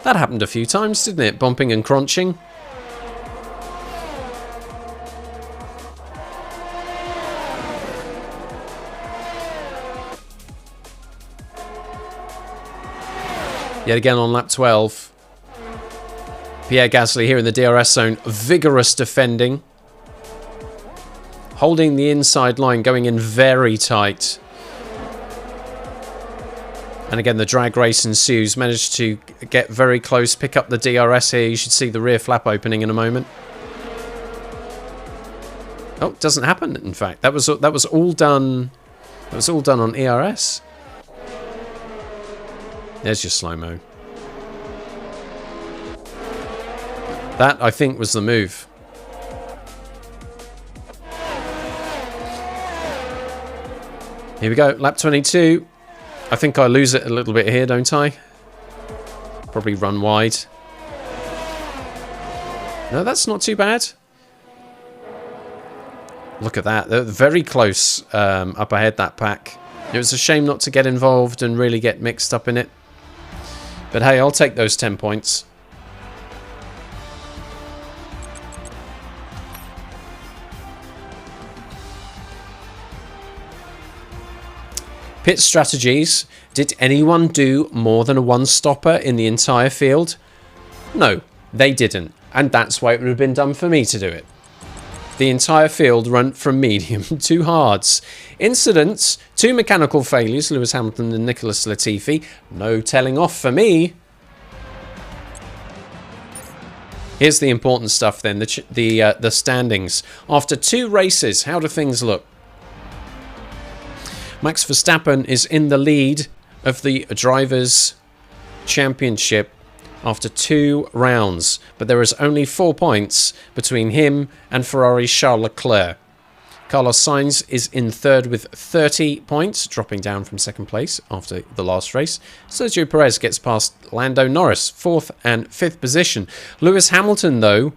That happened a few times, didn't it? Bumping and crunching. Yet again on lap 12. Pierre Gasly here in the DRS zone. Vigorous defending. Holding the inside line, going in very tight. And again, the drag race ensues. Managed to get very close, pick up the DRS here. You should see the rear flap opening in a moment. Oh, it doesn't happen, in fact. That was all done. That was all done on ERS. There's your slow-mo. That, I think, was the move. Here we go, lap 22. I think I lose it a little bit here, don't I? Probably run wide. No, that's not too bad. Look at that. They're very close up ahead, that pack. It was a shame not to get involved and really get mixed up in it. But hey, I'll take those 10 points. Pit strategies. Did anyone do more than a one-stopper in the entire field? No, they didn't. And that's why it would have been done for me to do it. The entire field run from medium to hards. Incidents, 2 mechanical failures, Lewis Hamilton and Nicholas Latifi. No telling off for me. Here's the important stuff then, the standings. After 2 races, how do things look? Max Verstappen is in the lead of the Drivers' Championship after 2 rounds, but there is only 4 points between him and Ferrari's Charles Leclerc. Carlos Sainz is in 3rd with 30 points, dropping down from 2nd place after the last race. Sergio Perez gets past Lando Norris, 4th and 5th position. Lewis Hamilton, though,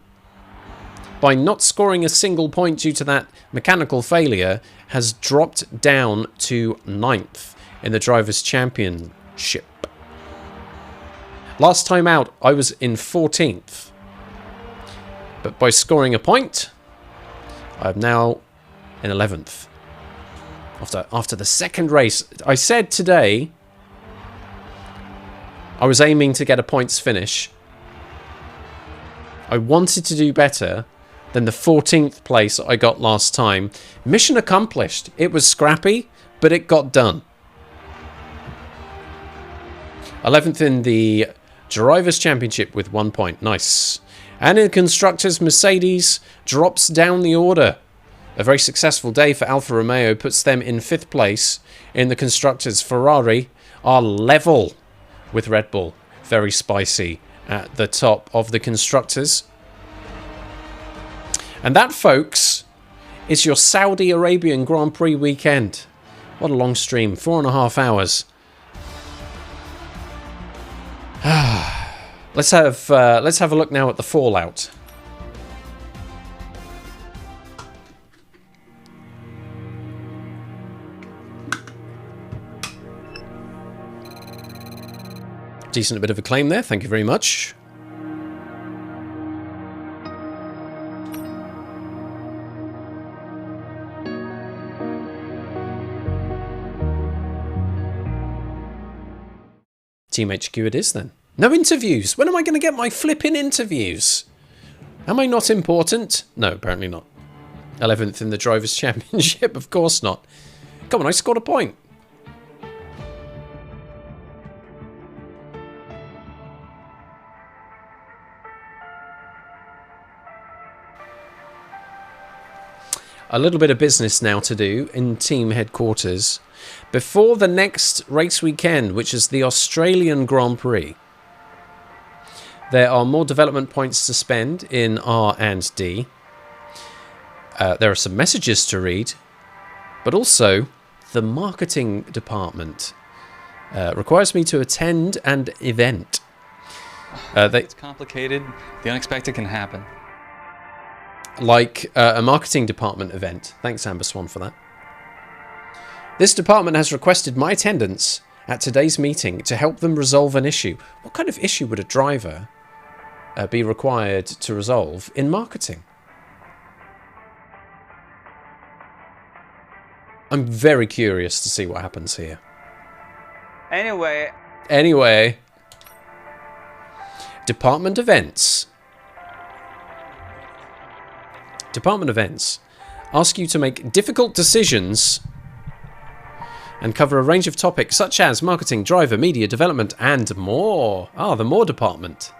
by not scoring a single point due to that mechanical failure, has dropped down to 9th in the Drivers' Championship. Last time out, I was in 14th. But by scoring a point, I'm now in 11th. After the 2nd race, I said today I was aiming to get a points finish. I wanted to do better than the 14th place I got last time. Mission accomplished. It was scrappy, but it got done. 11th in the Drivers' Championship with 1 point. Nice. And in Constructors, Mercedes drops down the order. A very successful day for Alfa Romeo puts them in 5th place. In the Constructors, Ferrari are level with Red Bull. Very spicy at the top of the Constructors. And that, folks, is your Saudi Arabian Grand Prix weekend. What a long stream. 4.5 hours. Let's have a look now at the fallout. Decent bit of acclaim there. Thank you very much. Team HQ it is then. No interviews. When am I going to get my flipping interviews? Am I not important? No, apparently not. 11th in the Drivers' Championship? Of course not. Come on, I scored a point. A little bit of business now to do in team headquarters before the next race weekend, which is the Australian Grand Prix. There are more development points to spend in R and D. There are some messages to read, but also the marketing department requires me to attend an event. It's complicated. The unexpected can happen. Like a marketing department event. Thanks, Amber Swan, for that. This department has requested my attendance at today's meeting to help them resolve an issue. What kind of issue would a driver be required to resolve in marketing? I'm very curious to see what happens here. Anyway. Department events. Department events ask you to make difficult decisions and cover a range of topics such as marketing, driver, media, development, and more. Ah, the more department.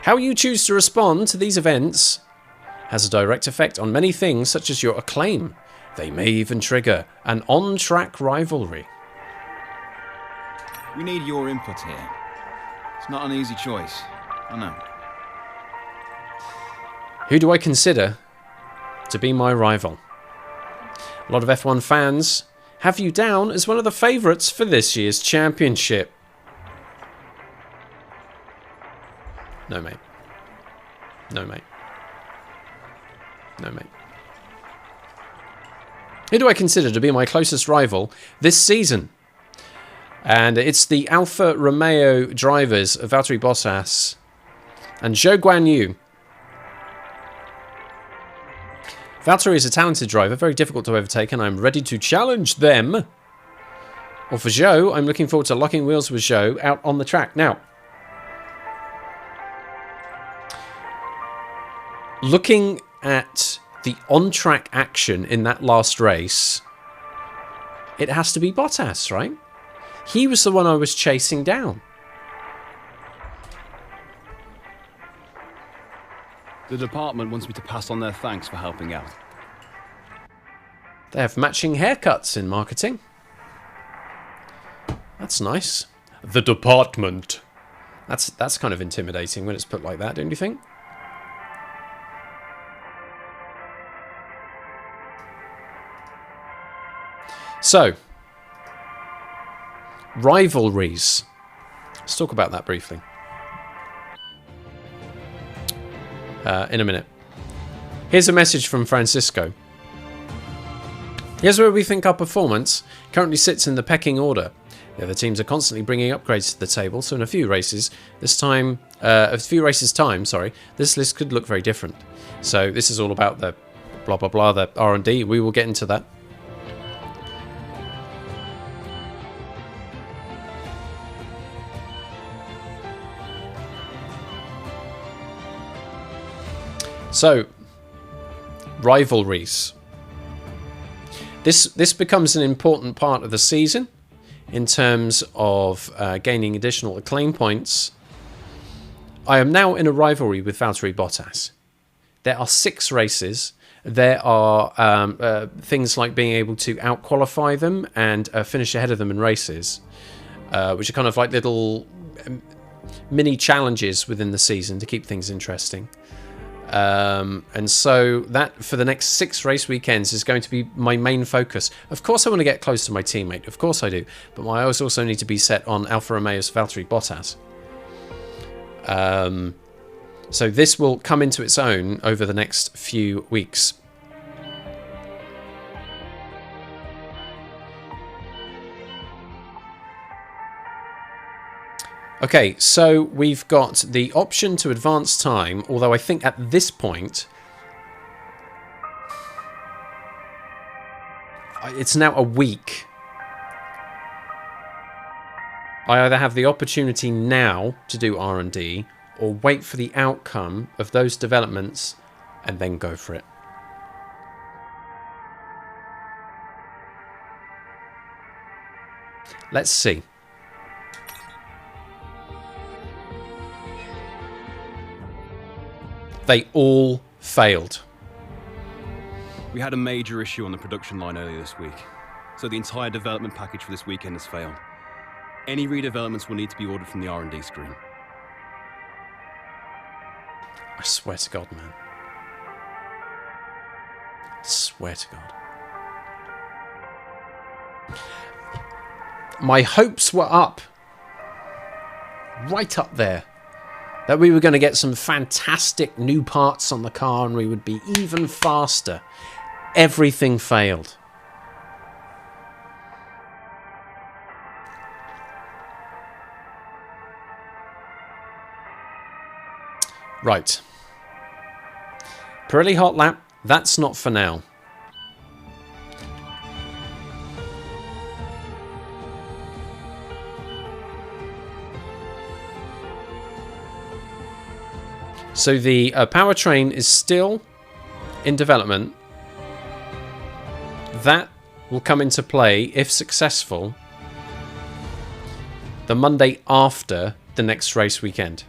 How you choose to respond to these events has a direct effect on many things such as your acclaim. They may even trigger an on-track rivalry. We need your input here. It's not an easy choice, I know. Who do I consider to be my rival? A lot of F1 fans have you down as one of the favourites for this year's championship. No, mate. No, mate. No, mate. Who do I consider to be my closest rival this season? And it's the Alfa Romeo drivers, Valtteri Bottas and Zhou Guanyu. Valtteri is a talented driver, very difficult to overtake, and I'm ready to challenge them. Or for Zhou, I'm looking forward to locking wheels with Zhou out on the track. Now, looking at the on-track action in that last race, it has to be Bottas, right? He was the one I was chasing down. The department wants me to pass on their thanks for helping out. They have matching haircuts in marketing. That's nice. The department. That's kind of intimidating when it's put like that, don't you think? So, rivalries. Let's talk about that briefly. In a minute. Here's a message from Francisco. Here's where we think our performance currently sits in the pecking order. The other teams are constantly bringing upgrades to the table, so in a few races time, this list could look very different. So this is all about the blah blah blah, the R&D. We will get into that. So, rivalries. This becomes an important part of the season in terms of gaining additional acclaim points. I am now in a rivalry with Valtteri Bottas. There are 6 races. There are things like being able to out-qualify them and finish ahead of them in races, which are kind of like little mini challenges within the season to keep things interesting. And so that for the next 6 race weekends is going to be my main focus. Of course I want to get close to my teammate, of course I do, but I also need to be set on Alfa Romeo's Valtteri Bottas. So this will come into its own over the next few weeks. Okay, so we've got the option to advance time, although I think at this point it's now a week. I either have the opportunity now to do R&D or wait for the outcome of those developments and then go for it. Let's see. They all failed. We had a major issue on the production line earlier this week, so the entire development package for this weekend has failed. Any redevelopments will need to be ordered from the R&D screen. I swear to God, man. I swear to God. My hopes were up. Right up there. That we were going to get some fantastic new parts on the car and we would be even faster. Everything failed. Right. Pirelli Hot Lap, that's not for now. So the powertrain is still in development. That will come into play, if successful, the Monday after the next race weekend.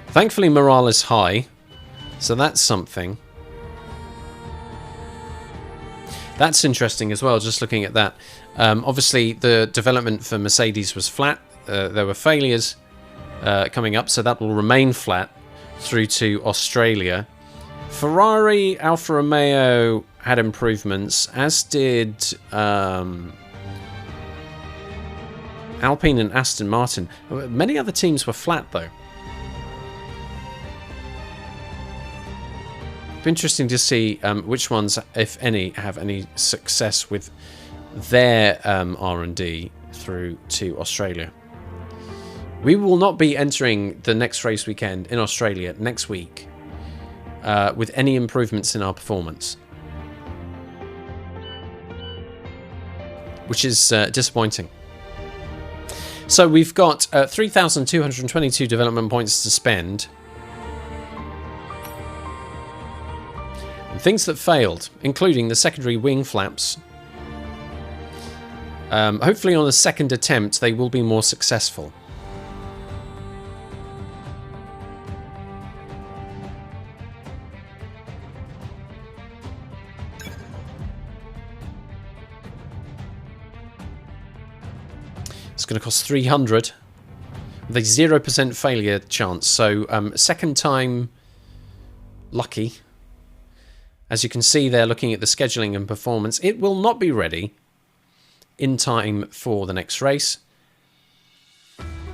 Thankfully, morale is high, so that's something. That's interesting as well, just looking at that. Obviously, the development for Mercedes was flat. There were failures coming up, so that will remain flat through to Australia. Ferrari, Alfa Romeo had improvements, as did Alpine and Aston Martin. Many other teams were flat, though. It'd be interesting to see which ones, if any, have any success with their R&D through to Australia. We will not be entering the next race weekend in Australia next week with any improvements in our performance, which is disappointing. So we've got 3,222 development points to spend. And things that failed, including the secondary wing flaps. Hopefully on the second attempt they will be more successful. It's going to cost 300 with a 0% failure chance. So second time lucky. As you can see there, looking at the scheduling and performance, it will not be ready in time for the next race.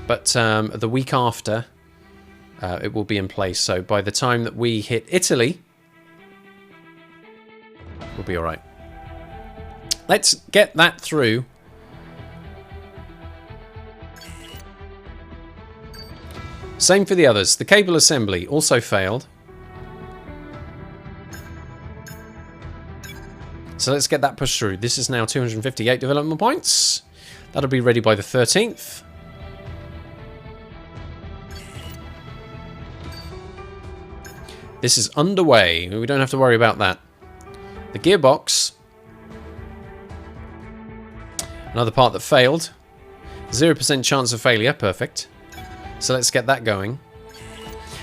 But the week after, it will be in place. So by the time that we hit Italy, we'll be all right. Let's get that through. Same for the others. The cable assembly also failed. So let's get that pushed through. This is now 258 development points. That'll be ready by the 13th. This is underway. We don't have to worry about that. The gearbox. Another part that failed. 0% chance of failure. Perfect. So let's get that going.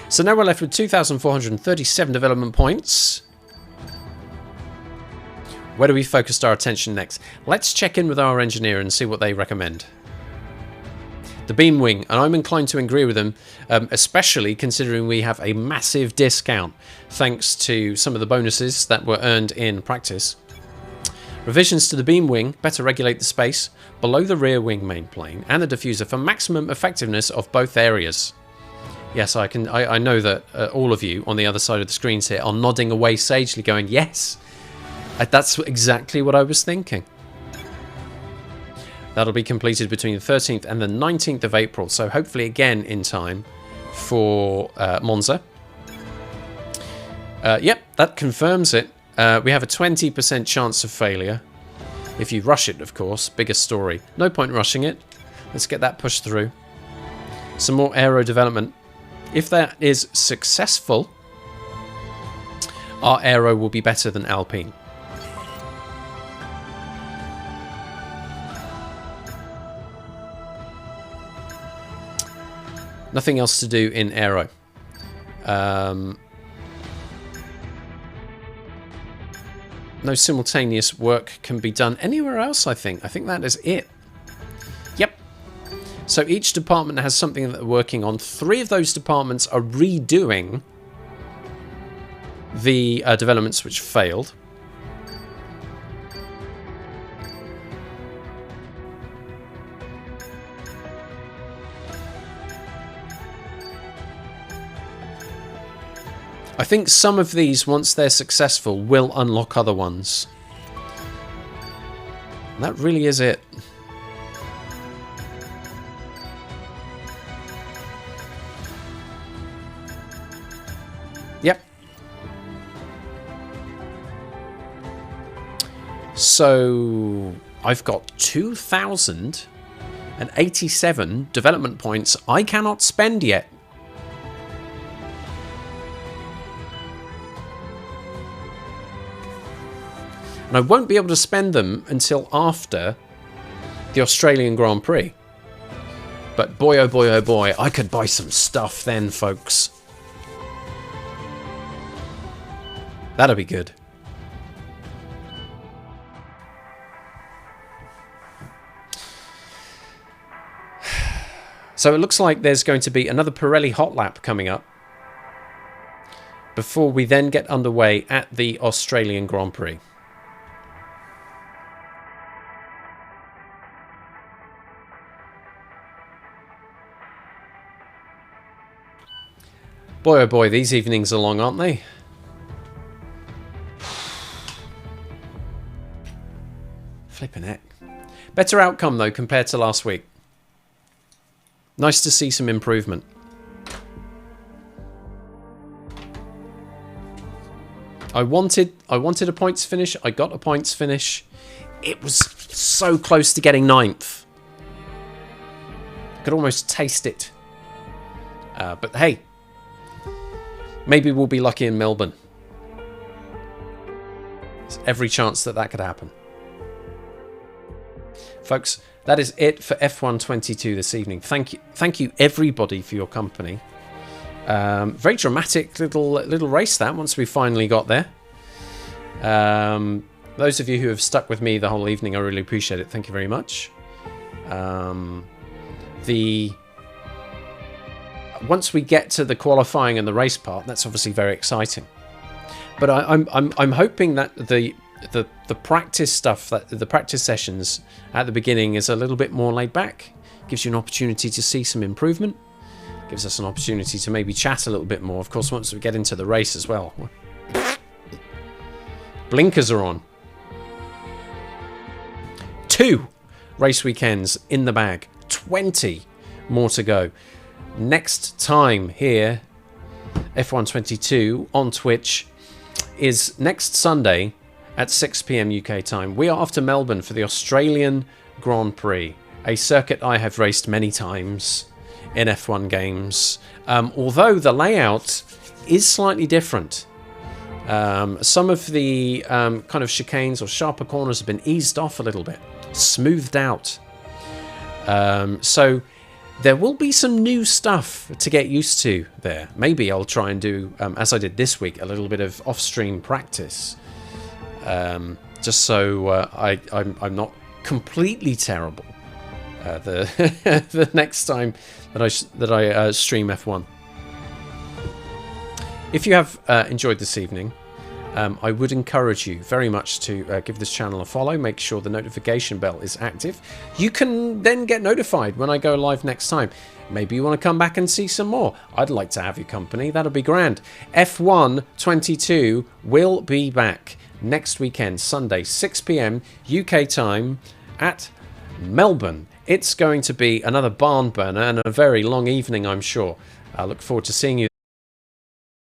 So now we're left with 2,437 development points. Where do we focus our attention next? Let's check in with our engineer and see what they recommend. The beam wing, and I'm inclined to agree with them, especially considering we have a massive discount thanks to some of the bonuses that were earned in practice. Revisions to the beam wing better regulate the space below the rear wing main plane and the diffuser for maximum effectiveness of both areas. Yes, I know that all of you on the other side of the screens here are nodding away sagely, going, yes, that's exactly what I was thinking. That'll be completed between the 13th and the 19th of April, so hopefully again in time for Monza. Yep, that confirms it. We have a 20% chance of failure. If you rush it, of course. Bigger story. No point rushing it. Let's get that pushed through. Some more aero development. If that is successful, our aero will be better than Alpine. Nothing else to do in aero. No simultaneous work can be done anywhere else, I think. I think that is it. Yep. So each department has something that they're working on. 3 of those departments are redoing the developments which failed. I think some of these, once they're successful, will unlock other ones. And that really is it. Yep. So I've got 2,087 development points I cannot spend yet. And I won't be able to spend them until after the Australian Grand Prix. But boy, oh boy, oh boy, I could buy some stuff then, folks. That'll be good. So it looks like there's going to be another Pirelli Hot Lap coming up before we then get underway at the Australian Grand Prix. Boy, oh boy, these evenings are long, aren't they? Flipping heck. Better outcome, though, compared to last week. Nice to see some improvement. I wanted a points finish. I got a points finish. It was so close to getting 9th. I could almost taste it. But hey, maybe we'll be lucky in Melbourne. There's every chance that that could happen. Folks, that is it for F1 22 this evening. Thank you everybody for your company. Very dramatic little race that once we finally got there. Those of you who have stuck with me the whole evening, I really appreciate it. Thank you very much. Once we get to the qualifying and the race part, that's obviously very exciting. But I'm hoping that the practice stuff, that the practice sessions at the beginning is a little bit more laid back. Gives you an opportunity to see some improvement. Gives us an opportunity to maybe chat a little bit more. Of course, once we get into the race as well. Blinkers are on. 2 race weekends in the bag. 20 more to go. Next time here, F1 22 on Twitch, is next Sunday at 6 PM UK time. We are off to Melbourne for the Australian Grand Prix, a circuit I have raced many times in F1 games, although the layout is slightly different. Some of the kind of chicanes or sharper corners have been eased off a little bit, smoothed out. So there will be some new stuff to get used to there. Maybe I'll try and do, as I did this week, a little bit of off-stream practice, just so I'm not completely terrible the next time that I stream F1. If you have enjoyed this evening, I would encourage you very much to give this channel a follow. Make sure the notification bell is active. You can then get notified when I go live next time. Maybe you want to come back and see some more. I'd like to have your company. That'll be grand. F1 22 will be back next weekend, Sunday, 6 PM UK time at Melbourne. It's going to be another barn burner and a very long evening, I'm sure. I look forward to seeing you